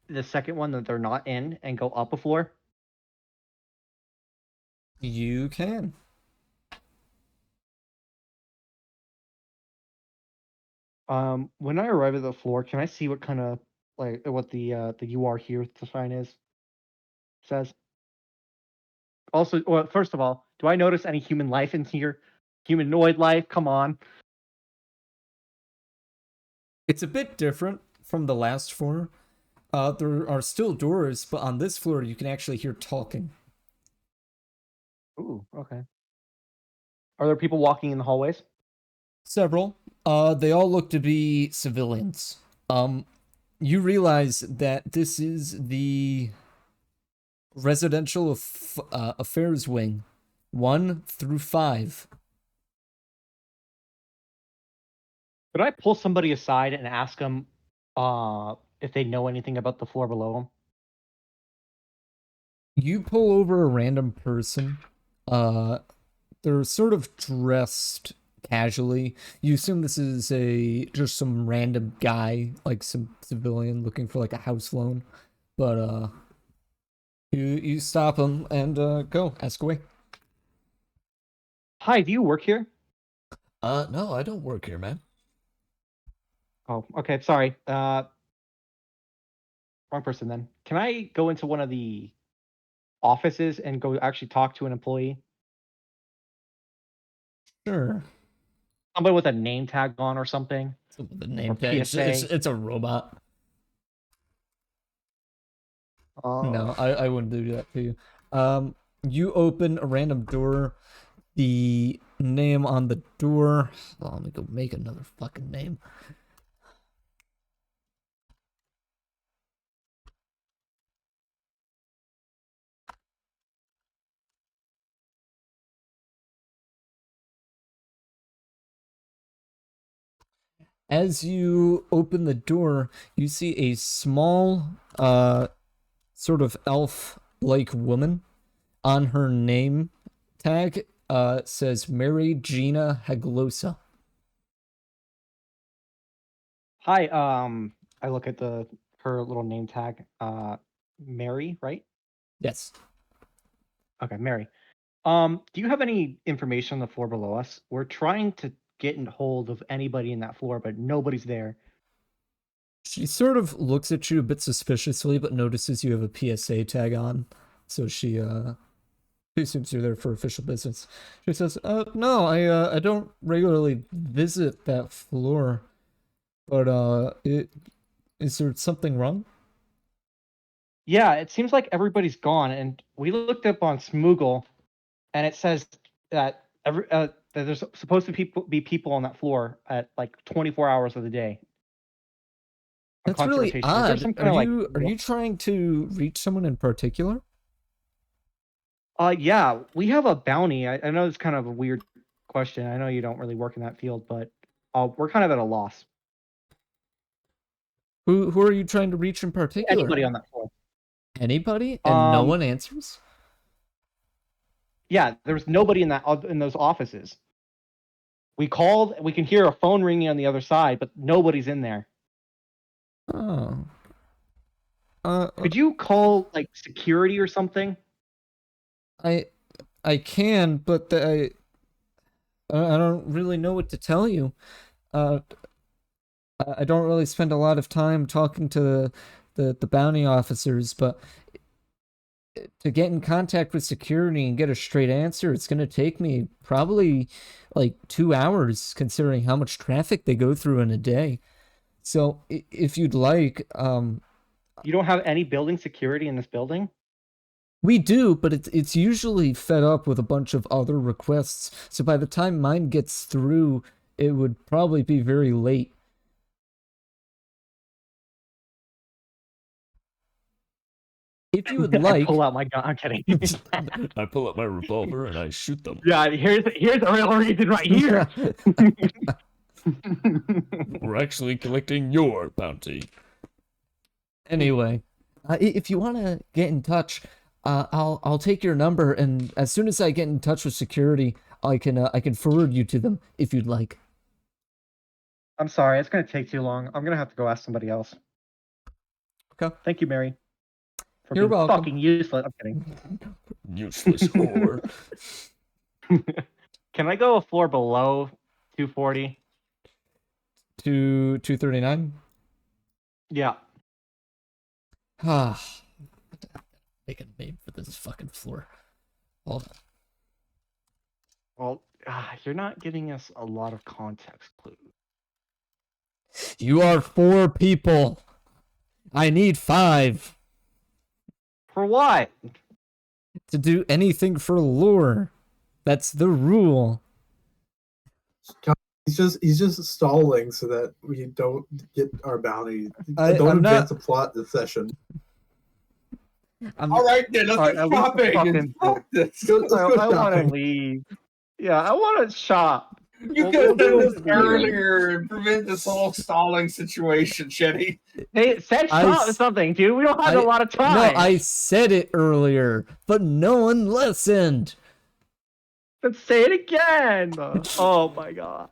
the second one that they're not in and go up a floor? You can. When I arrive at the floor, can I see what kind of like what the "you are here" sign says? Also, well, first of all, do I notice any human life in here? Humanoid life? Come on. It's a bit different from the last floor. There are still doors, but on this floor you can actually hear talking. Ooh, okay. Are there people walking in the hallways? Several. They all look to be civilians. You realize that this is the residential affairs wing, 1 through 5. Could I pull somebody aside and ask them if they know anything about the floor below them? You pull over a random person. They're sort of dressed casually. You assume this is just some random guy, like some civilian looking for like a house loan. But you stop him and go ask away. Hi, do you work here? No, I don't work here, man. Oh, okay. Sorry. Wrong person then. Can I go into one of the offices and go actually talk to an employee? Sure. Somebody with a name tag on or something? So the name Or tag. PSA. It's a robot. Oh. No, I wouldn't do that to you. You open a random door. The name on the door. Well, let me go make another fucking name. As you open the door, you see a small, sort of elf-like woman. On her name tag, says Mary Gina Haglosa. Hi, I look at her little name tag. Mary, right? Yes. Okay, Mary. Do you have any information on the floor below us? We're trying to get in hold of anybody in that floor, but nobody's there. She sort of looks at you a bit suspiciously, but notices you have a PSA tag on. So she assumes you're there for official business. She says, no, I don't regularly visit that floor. But, is there something wrong? Yeah, it seems like everybody's gone, and we looked up on Smoogle, and it says that that there's supposed to be people on that floor at like 24 hours of the day. On That's really constant rotation. Is there odd. some kind of Are you trying to reach someone in particular? Yeah, we have a bounty. I know it's kind of a weird question. I know you don't really work in that field, but we're kind of at a loss. Who are you trying to reach in particular? Anybody on that floor? Anybody? And no one answers? Yeah, there's nobody in those offices. We called. We can hear a phone ringing on the other side, but nobody's in there. Oh. Could you call like security or something? I can, but I don't really know what to tell you. I don't really spend a lot of time talking to the bounty officers, but to get in contact with security and get a straight answer, it's going to take me probably like 2 hours, considering how much traffic they go through in a day. So if you'd like, You don't have any building security in this building? we do, but it's usually fed up with a bunch of other requests. So by the time mine gets through, it would probably be very late. If you would I like, pull out my gun. I'm kidding. I pull out my revolver and I shoot them. Yeah, here's the real reason right here. We're actually collecting your bounty. Anyway, if you want to get in touch, I'll take your number, and as soon as I get in touch with security, I can forward you to them if you'd like. I'm sorry, it's gonna take too long. I'm gonna have to go ask somebody else. Okay. Thank you, Mary. For You're being welcome. fucking useless. I'm kidding. Useless whore. Can I go a floor below 240? To 239. Yeah. Ah, make a name for this fucking floor. Hold on. Well, you're not giving us a lot of context clues. You are 4 people. I need 5 For what? to do anything for lore. That's the rule. He's just stalling so that we don't get our bounty. I'm Don't not- advance the plot this session. All right, then let's go shopping and fuck this. Let's go I want to shopping. leave. Yeah, I want to shop. You We'll could have do done this it here. earlier and prevent this whole stalling situation, Shetty. Hey, said shop something, dude. We don't have a lot of time. No, I said it earlier, but no one listened. Let's say it again. Oh my god.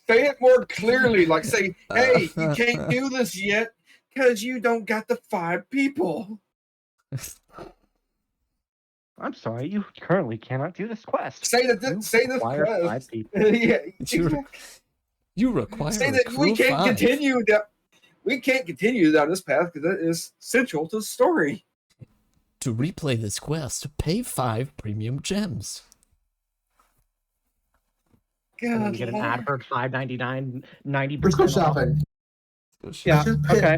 Say it more clearly, like say, hey, you can't do this yet because you don't got the 5 people. I'm sorry, you currently cannot do this quest. Say that You this, say this require 5 quest. people. Yeah, You, exactly. you require Say a that crew we of can't 5. continue down. We can't continue down this path because that is central to the story. To replay this quest, pay 5 premium gems. And then God, you get an Lord. ad for $5.99, 90%. Let's go off. shopping. Yeah.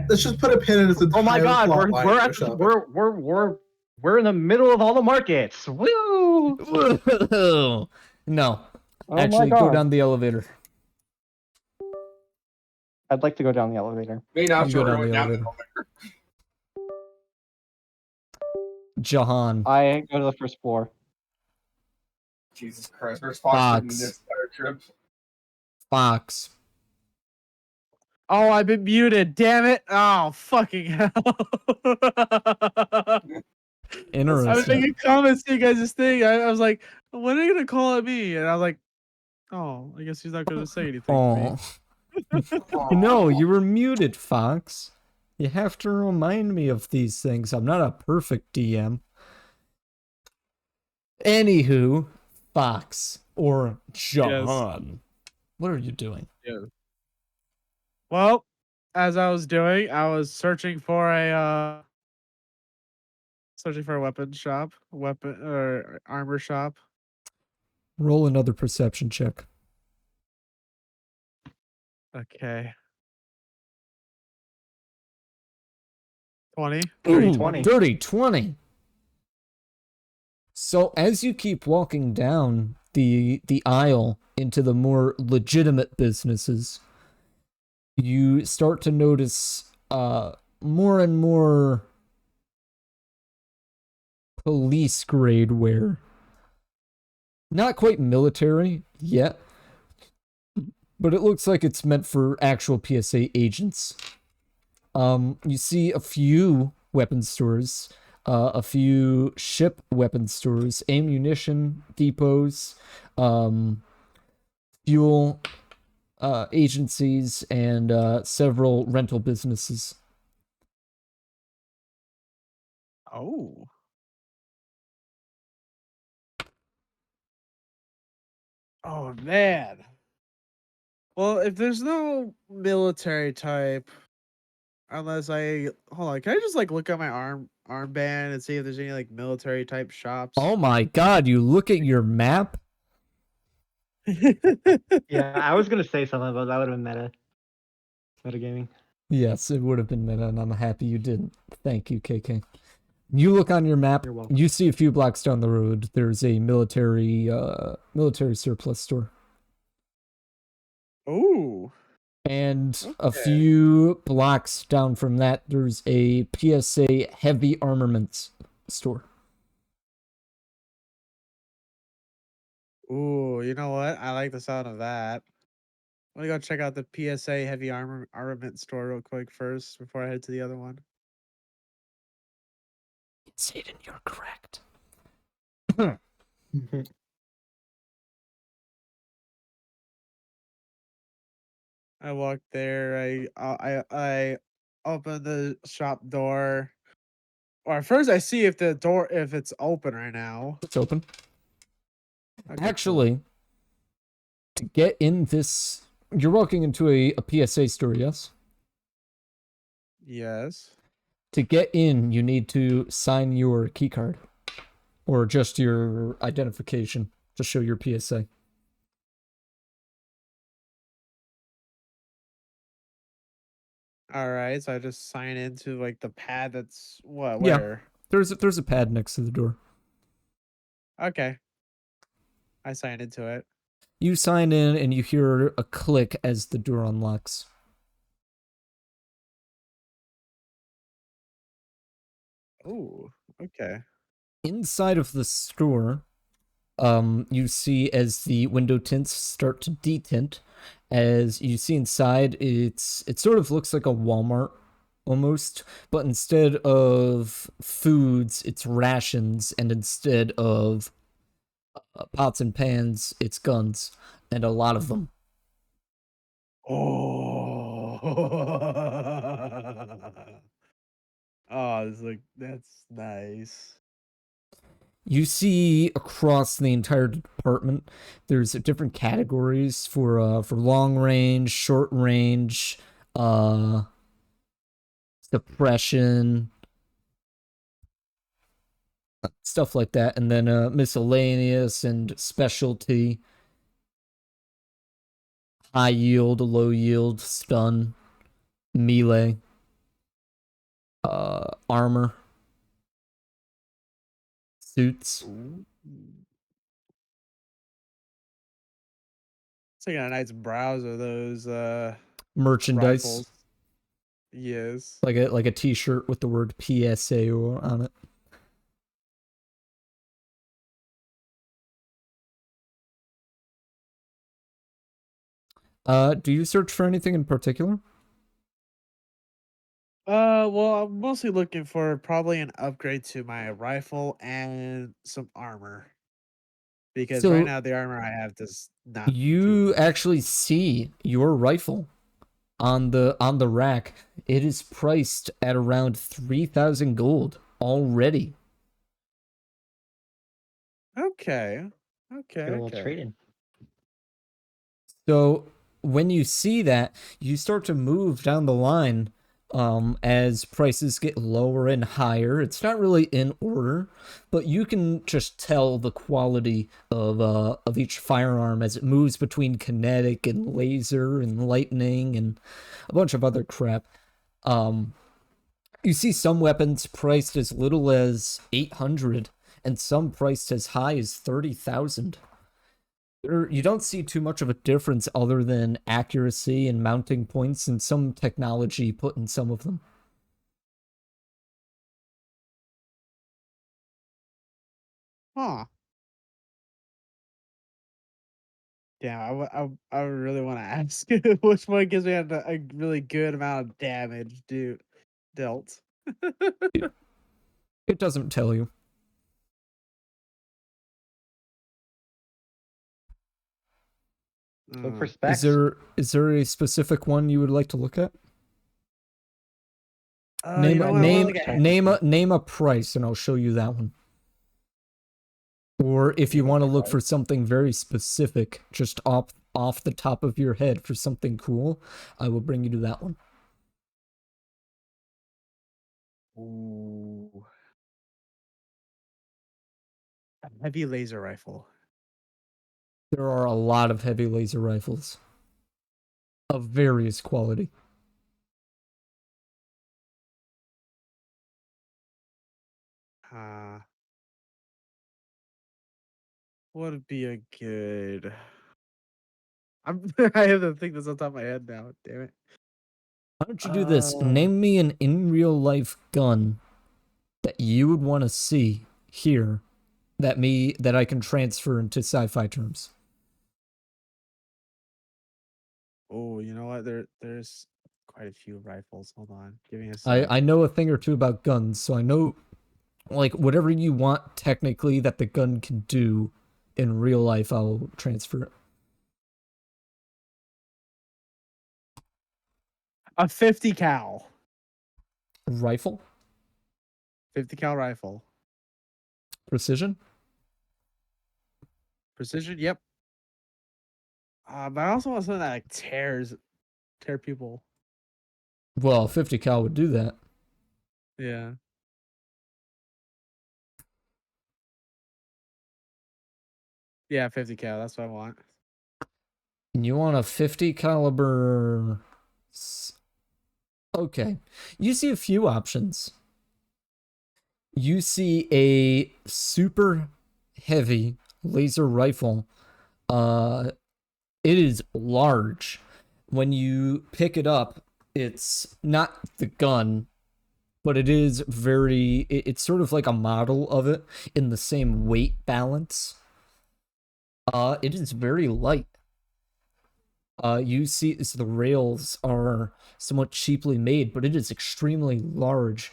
Let's just put a pin in this Oh my entire God, plot line we're and at go the, shopping. we're in the middle of all the markets. Woo! Whoa. No. Oh Actually, my go God. down the elevator. I'd like to go down the elevator. Me not You sure go down going the down elevator. Jahan. I go to the first floor. Jesus Christ, where's Fox in Fox. this entire trip? Fox. Oh, I've been muted. Damn it! Oh, fucking hell! I was Interesting. making comments to you guys' thing. I was like, when are you gonna call at me? And I was like, oh, I guess he's not gonna say anything to me. Oh. No, you were muted, Fox. You have to remind me of these things. I'm not a perfect DM. Anywho, Fox or Jahan. What are you doing? Yeah. Well, as I was doing, I was searching for a weapon shop, weapon or armor shop. Roll another perception check. Okay. 20. Ooh, 20. dirty 20. So as you keep walking down the aisle into the more legitimate businesses, you start to notice more and more police grade wear. Not quite military yet, but it looks like it's meant for actual PSA agents. You see a few weapon stores, a few ship weapon stores, ammunition depots, fuel agencies, and several rental businesses. Oh. Oh man. Well, if there's no military type, unless I hold on, can I just like look at my armband and see if there's any like military type shops? Oh my god, you look at your map? Yeah, I was gonna say something, but that would have been meta. Metagaming. Yes, it would have been meta, and I'm happy you didn't. Thank you, KK. You look on your map, You're welcome. you see a few blocks down the road, there's a military surplus store. Ooh. And a Okay. few blocks down from that, there's a PSA heavy armaments store. Ooh, you know what? I like the sound of that. Let me go check out the PSA heavy armament store real quick first before I head to the other one. Satan, you're correct. I walk there. I open the shop door. Or first, I see if the door if it's open right now. It's open. Okay, cool. Actually, to get in this, you're walking into a PSA store, yes? Yes. To get in, you need to sign your key card. Or just your identification to show your PSA. All right, so I just sign into like the pad that's what Yeah. where? There's a pad next to the door. Okay. I sign into it. You sign in and you hear a click as the door unlocks. Ooh, okay. Inside of the store, you see as the window tints start to detint, as you see inside, it sort of looks like a Walmart almost, but instead of foods, it's rations, and instead of pots and pans, it's guns, and a lot of them. Oh. Oh, it's like that's nice. You see across the entire department, there's different categories for long range, short range, suppression, stuff like that, and then miscellaneous and specialty, high yield, low yield, stun, melee, armor, suits. Ooh. Taking a nice browse of those Merchandise, rifles. Yes. like a T-shirt with the word PSA on it. Do you search for anything in particular? Well, I'm mostly looking for probably an upgrade to my rifle and some armor. Because right So now the armor I have does not do you much. actually see your rifle on the rack. It is priced at around 3,000 gold already. Okay. Get a little Okay. trade in. So when you see that, you start to move down the line as prices get lower and higher. It's not really in order, but you can just tell the quality of each firearm as it moves between kinetic and laser and lightning and a bunch of other crap. You see some weapons priced as little as 800 and some priced as high as 30,000. You don't see too much of a difference other than accuracy and mounting points and some technology put in some of them. Huh. Damn, I would really want to ask which one gives me a really good amount of damage, dude. Dealt. It doesn't tell you. Look for Mm. specs. Is there a specific one you would like to look at? You know what? I want like a Name a price and I'll show you that one. Or if you name a want to look price. for something very specific, just off the top of your head for something cool, I will bring you to that one. Ooh. A heavy laser rifle. There are a lot of heavy laser rifles of various quality. What would be a good? I have to think this on top of my head now. Damn it. Why don't you do this? Name me an in real life gun that you would want to see here that I can transfer into sci-fi terms. Oh, you know what? There's quite a few rifles. Hold on. Give me a sec. I know a thing or two about guns, so I know like whatever you want technically that the gun can do in real life, I'll transfer it. A 50 cal. Rifle? 50 cal rifle. Precision? Precision, yep. But I also want something that like tear people. Well, 50 cal would do that. Yeah. Yeah, 50 cal. That's what I want. And you want a 50 caliber. Okay. You see a few options. You see a super heavy laser rifle. It is large. When you pick it up, it's not the gun, but it is it's sort of like a model of it in the same weight balance. It is very light. You see the rails are somewhat cheaply made, but it is extremely large.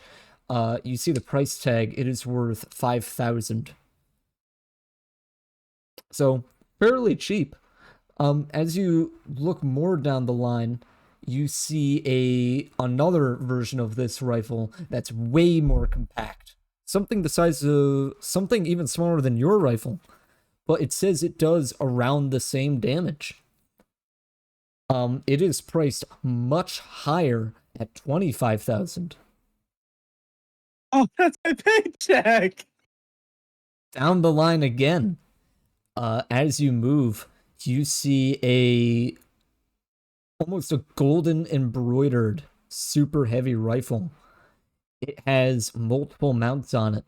You see the price tag, it is worth 5,000. So, fairly cheap. As you look more down the line, you see another version of this rifle that's way more compact. something the size of something even smaller than your rifle, but it says it does around the same damage. It is priced much higher at 25,000. Oh, that's my paycheck. Down the line again, as you move, you see almost a golden embroidered super heavy rifle. It has multiple mounts on it,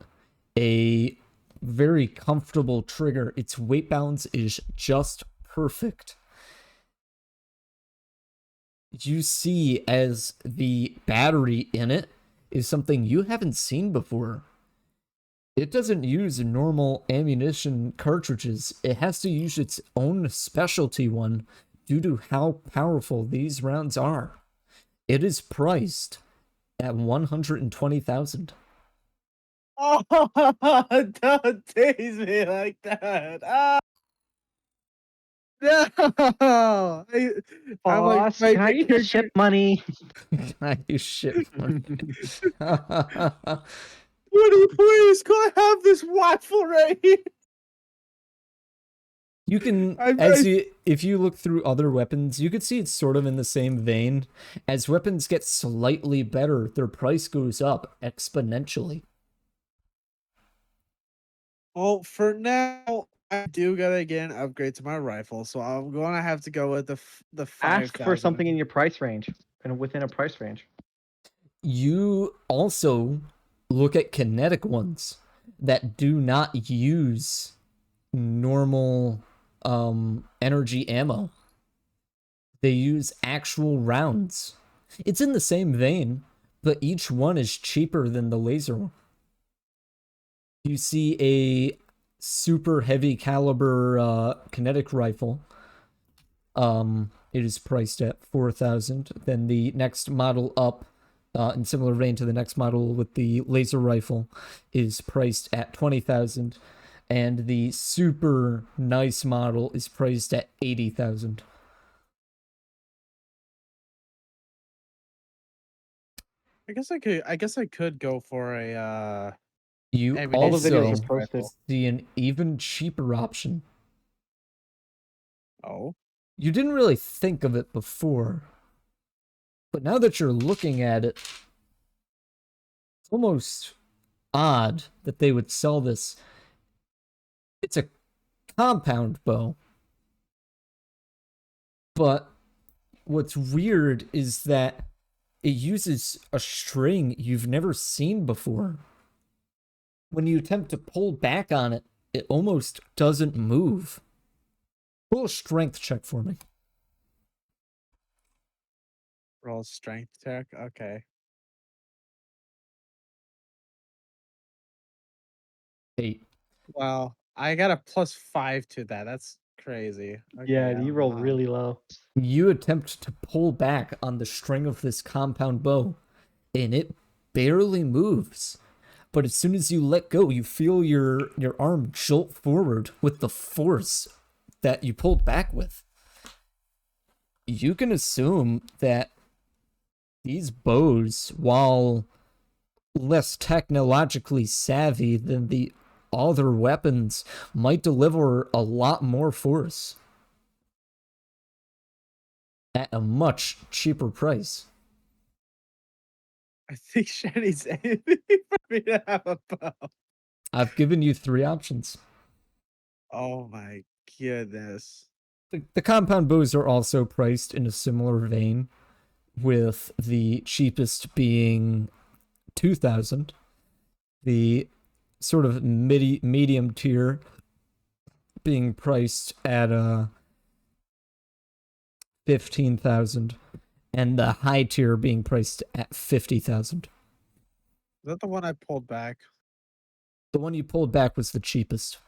a very comfortable trigger. Its weight balance is just perfect. You see as the battery in it is something you haven't seen before. It doesn't use normal ammunition cartridges. It has to use its own specialty one due to how powerful these rounds are. It is priced at 120,000. Oh, don't tease me like that. No. I'm like, Boss, can I use the ship money? I use shit. Woody, please, can I have this rifle right here? You can, if you look through other weapons, you could see it's sort of in the same vein. As weapons get slightly better, their price goes up exponentially. Well, for now, I do gotta get an upgrade to my rifle, so I'm gonna have to go with the 5,000. Ask for something in your price range and within a price range. You also look at kinetic ones that do not use normal energy ammo. They use actual rounds. It's in the same vein, but each one is cheaper than the laser one. You see a super heavy caliber kinetic rifle. It is priced at 4,000. Then the next model up, in similar vein to the next model with the laser rifle, is priced at 20,000. And the super nice model is priced at 80,000. I guess I could go for a You ammunition All the videos also are posted. rifle. see an even cheaper option. Oh. You didn't really think of it before, but now that you're looking at it, it's almost odd that they would sell this. It's a compound bow. But what's weird is that it uses a string you've never seen before. When you attempt to pull back on it, it almost doesn't move. Roll a strength check for me. Roll strength check. Okay. 8. Wow. I got a +5 to that. That's crazy. Okay, Yeah, I you don't roll know how. really low. You attempt to pull back on the string of this compound bow, and it barely moves. But as soon as you let go, you feel your arm jolt forward with the force that you pulled back with. You can assume that these bows, while less technologically savvy than the other weapons, might deliver a lot more force at a much cheaper price. I think Shani's aiming for me to have a bow. I've given you 3 options. Oh my goodness. The compound bows are also priced in a similar vein, with the cheapest being 2,000. The sort of medium tier being priced at 15,000, and the high tier being priced at 50,000. Is that the one I pulled back? The one you pulled back was the cheapest.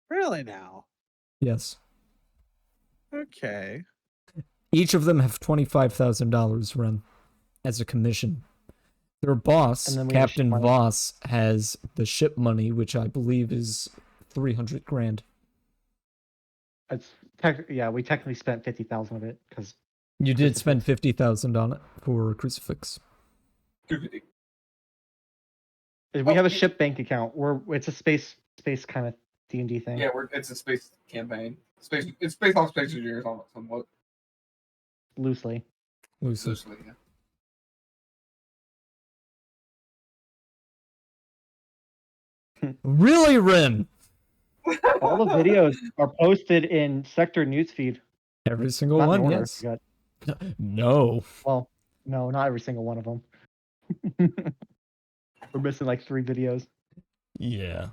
Really now? Yes. Okay. Each of them have $25,000 run as a commission. Their boss, And then we have Captain ship money. Voss, has the ship money, which I believe is 300 grand. It's yeah, we technically spent 50,000 of it because You did spend 50,000 on it for Crucifix. We have a ship bank account. It's a space kind of D&D thing. Yeah, it's a space campaign. It's based off Space Engineers somewhat. Loosely. Loosely, yeah. Really, Rin? All the videos are posted in Sector newsfeed. Every single Not in one, order, yes. I forgot. No. Well, no, not every single one of them. We're missing like 3 videos. Yeah.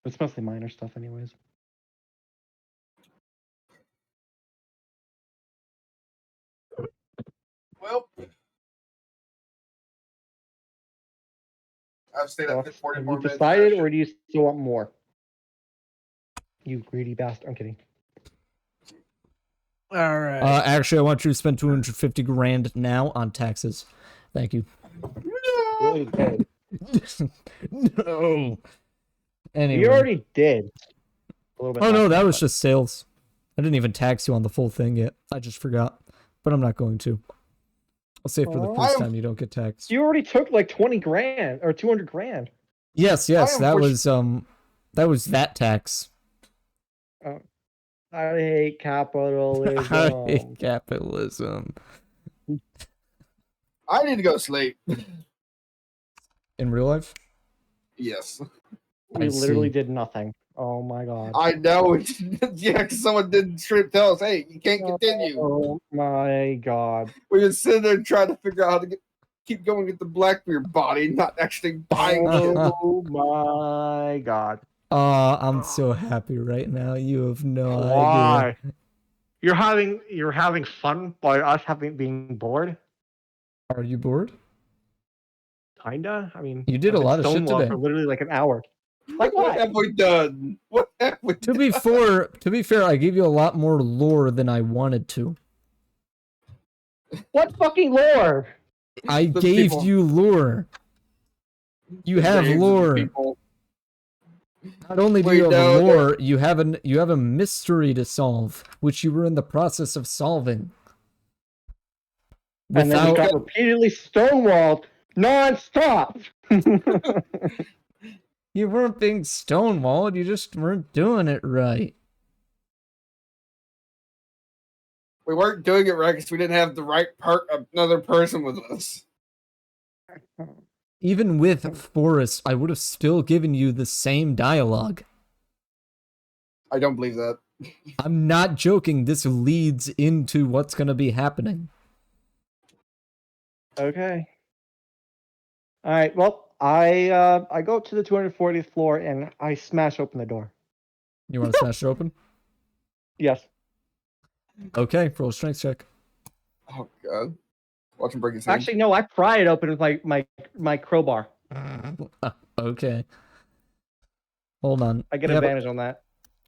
It's mostly minor stuff, anyways. Well, I've stayed up for 40 Have more you minutes. decided, or do you still want more? You greedy bastard! I'm kidding. All right. Actually, I want you to spend 250 grand now on taxes. Thank you. Really did. No. Anyway. You already did. A little bit. Oh no, less, that was but- just sales. I didn't even tax you on the full thing yet. I just forgot. But I'm not going to. I'll save for the Oh. first time you don't get taxed. You already took like 20 grand or 200 grand. Yes, I that am was that tax. I hate capitalism. I hate capitalism. I need to go to sleep. In real life? Yes. We I literally see. did nothing. Oh my god. I know. Yeah, because someone did straight tell us, hey, you can't continue. Oh my god. We just sitting there trying to figure out how to keep going with the Blackbeard body, not actually buying it. Oh my god. Oh, I'm so happy right now. You have no idea. Why? You're having fun by us being bored? Are you bored? Kinda. I mean, You did I've a been lot of shit stonewalled today. for literally like an hour. Like What what? have we done? What have we To done? be fair, I gave you a lot more lore than I wanted to. What fucking lore? I The gave people- you lore. You have Names of the lore. people. Not only do We you have know lore, you have a mystery to solve, which you were in the process of solving. And then we Without got repeatedly stonewalled non-stop. you weren't being stonewalled, you just weren't doing it right. We weren't doing it right because we didn't have the right another person with us. Even with Forrest, I would have still given you the same dialogue. I don't believe that. I'm not joking, this leads into what's gonna be happening. Okay. All right. Well, I go up to the 240th floor and I smash open the door. You want to smash it open? Yes. Okay, roll a strength check. Oh god. Watch him break his hand. Actually, no. I pry it open with my crowbar. Okay. Hold on. I get Yep. advantage on that.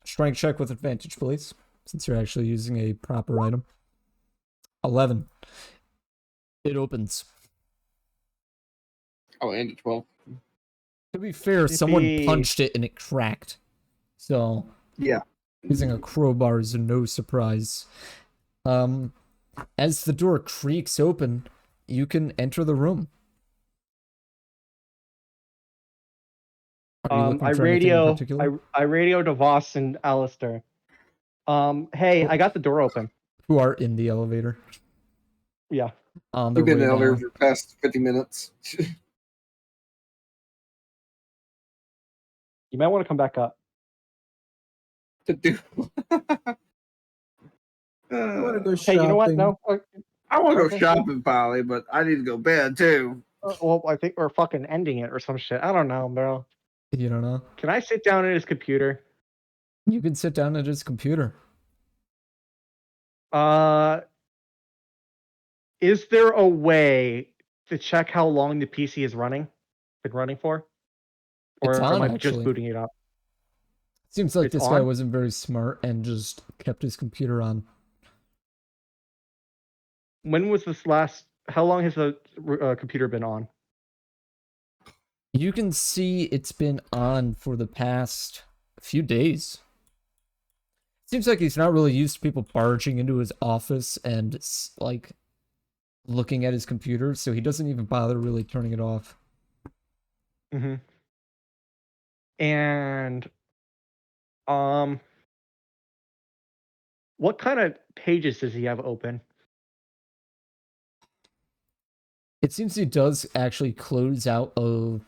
Strength check with advantage, please. Since you're actually using a proper item. 11. It opens. Oh, and a 12. To be fair, someone Yippee. punched it and it cracked. So, Yeah. using a crowbar is no surprise. As the door creaks open, you can enter the room. Are you looking I for anything in radio particular? I radio to Voss and Alistair. Hey, I got the door open. Who are in the elevator? Yeah. On their We've been way in the elevator down. for the past 50 minutes. You might want to come back up. To do. I want to go Hey, shopping. you know what? No. I want to Okay. go shopping, Polly, but I need to go bed too. Well, I think we're fucking ending it or some shit. I don't know, bro. You don't know? Can I sit down at his computer? You can sit down at his computer. Is there a way to check how long the PC is been running for? Or It's on, am I actually. just booting it up? Seems like It's this guy on? wasn't very smart and just kept his computer on. When was this last? How long has the computer been on? You can see it's been on for the past few days. Seems like he's not really used to people barging into his office and, like, looking at his computer, so he doesn't even bother really turning it off. Mm-hmm. And what kind of pages does he have open? It seems he does actually close out of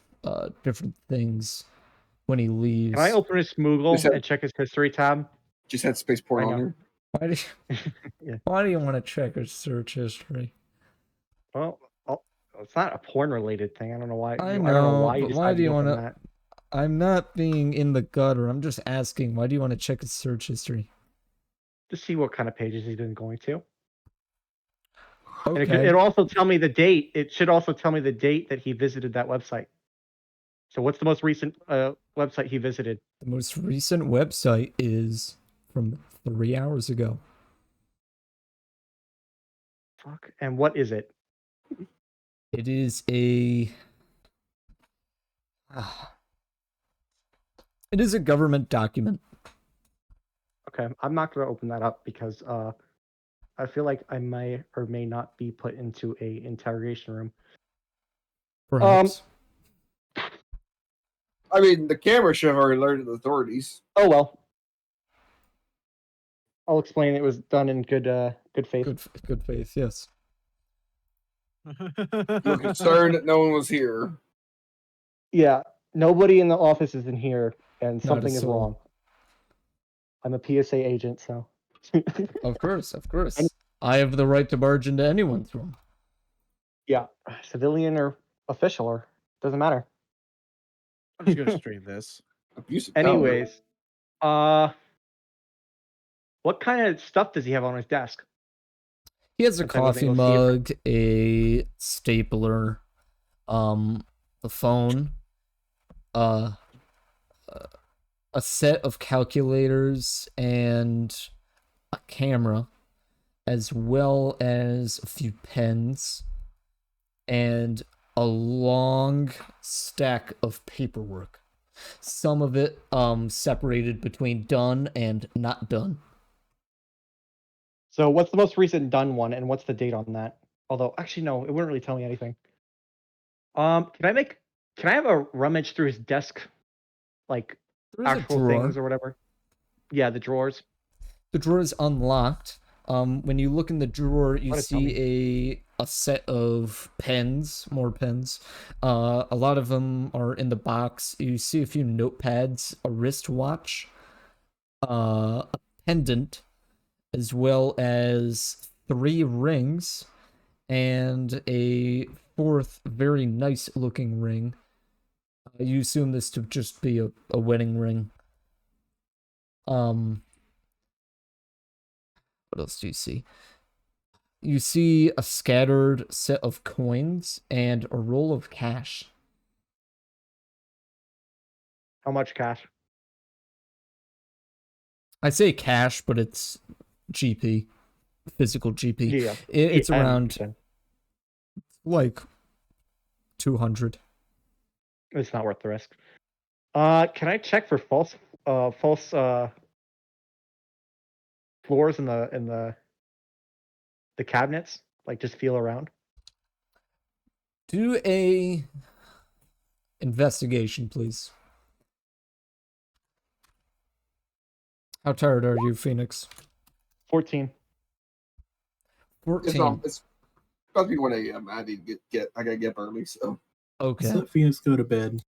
different things when he leaves. Can I open his Smoogle and check his history tab? Just had spaceport I on know. there. Why do Yeah. why do you want to check his search history? Well, it's not a porn related thing. I don't know why. I I don't know know, why you but why decided do you to want open to? that. I'm not being in the gutter. I'm just asking. Why do you want to check his search history? To see what kind of pages he's been going to. And Okay. it'll also tell me the date. It should also tell me the date that he visited that website. So what's the most recent website he visited? The most recent website is from 3 hours ago. Fuck. And what is it? It is a. It is a government document. Okay, I'm not gonna open that up because I feel like I may or may not be put into a interrogation room. Perhaps. I mean, the camera should have already alerted the authorities. Oh well. I'll explain. It was done in good faith. Good faith. Yes. We're concerned that no one was here. Yeah, nobody in the office is in here, and Not a something is soul. wrong. I'm a PSA agent, so. Of course. I have the right to barge into anyone's room. Yeah, civilian or official, or doesn't matter. I'm just gonna stream this. Abusive power. Anyways, what kind of stuff does he have on his desk? He has a Since I wasn't coffee able to see it. mug, a stapler, the phone, a set of calculators, and a camera, as well as a few pens, and a long stack of paperwork. Some of it separated between done and not done. So, what's the most recent done one, and what's the date on that? Although, actually, no, it wouldn't really tell me anything. Can I have a rummage through his desk, like There's a actual drawer. things or whatever? Yeah, the drawers. The drawer is unlocked. When you look in the drawer, you What it tell see a set of pens, more pens. A lot of them are in the box. You see a few notepads, a wristwatch, a pendant, as well as 3 rings, and a 4th very nice looking ring. You assume this to just be a wedding ring. What else do you see? You see a scattered set of coins and a roll of cash. How much cash? I say cash, but it's GP, physical GP. Yeah, It's I around understand. like 200. It's not worth the risk. Can I check for false floors in the cabinets? Like, just feel around. Do a investigation, please. How tired are you, Phoenix? 14. 14. It's about to be 1 a.m. I need to I gotta get up early, so. Okay. Let's let Phoenix go to bed.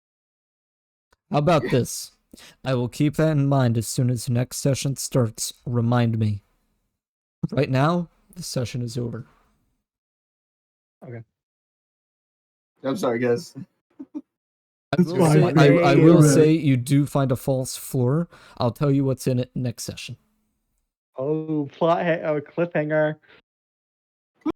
How about this? I will keep that in mind as soon as the next session starts. Remind me. Right now, the session is over. I'm sorry, guys. I It's will, fine, say, Greg. I You're will right. say you do find a false floor. I'll tell you what's in it next session. Oh, cliffhanger.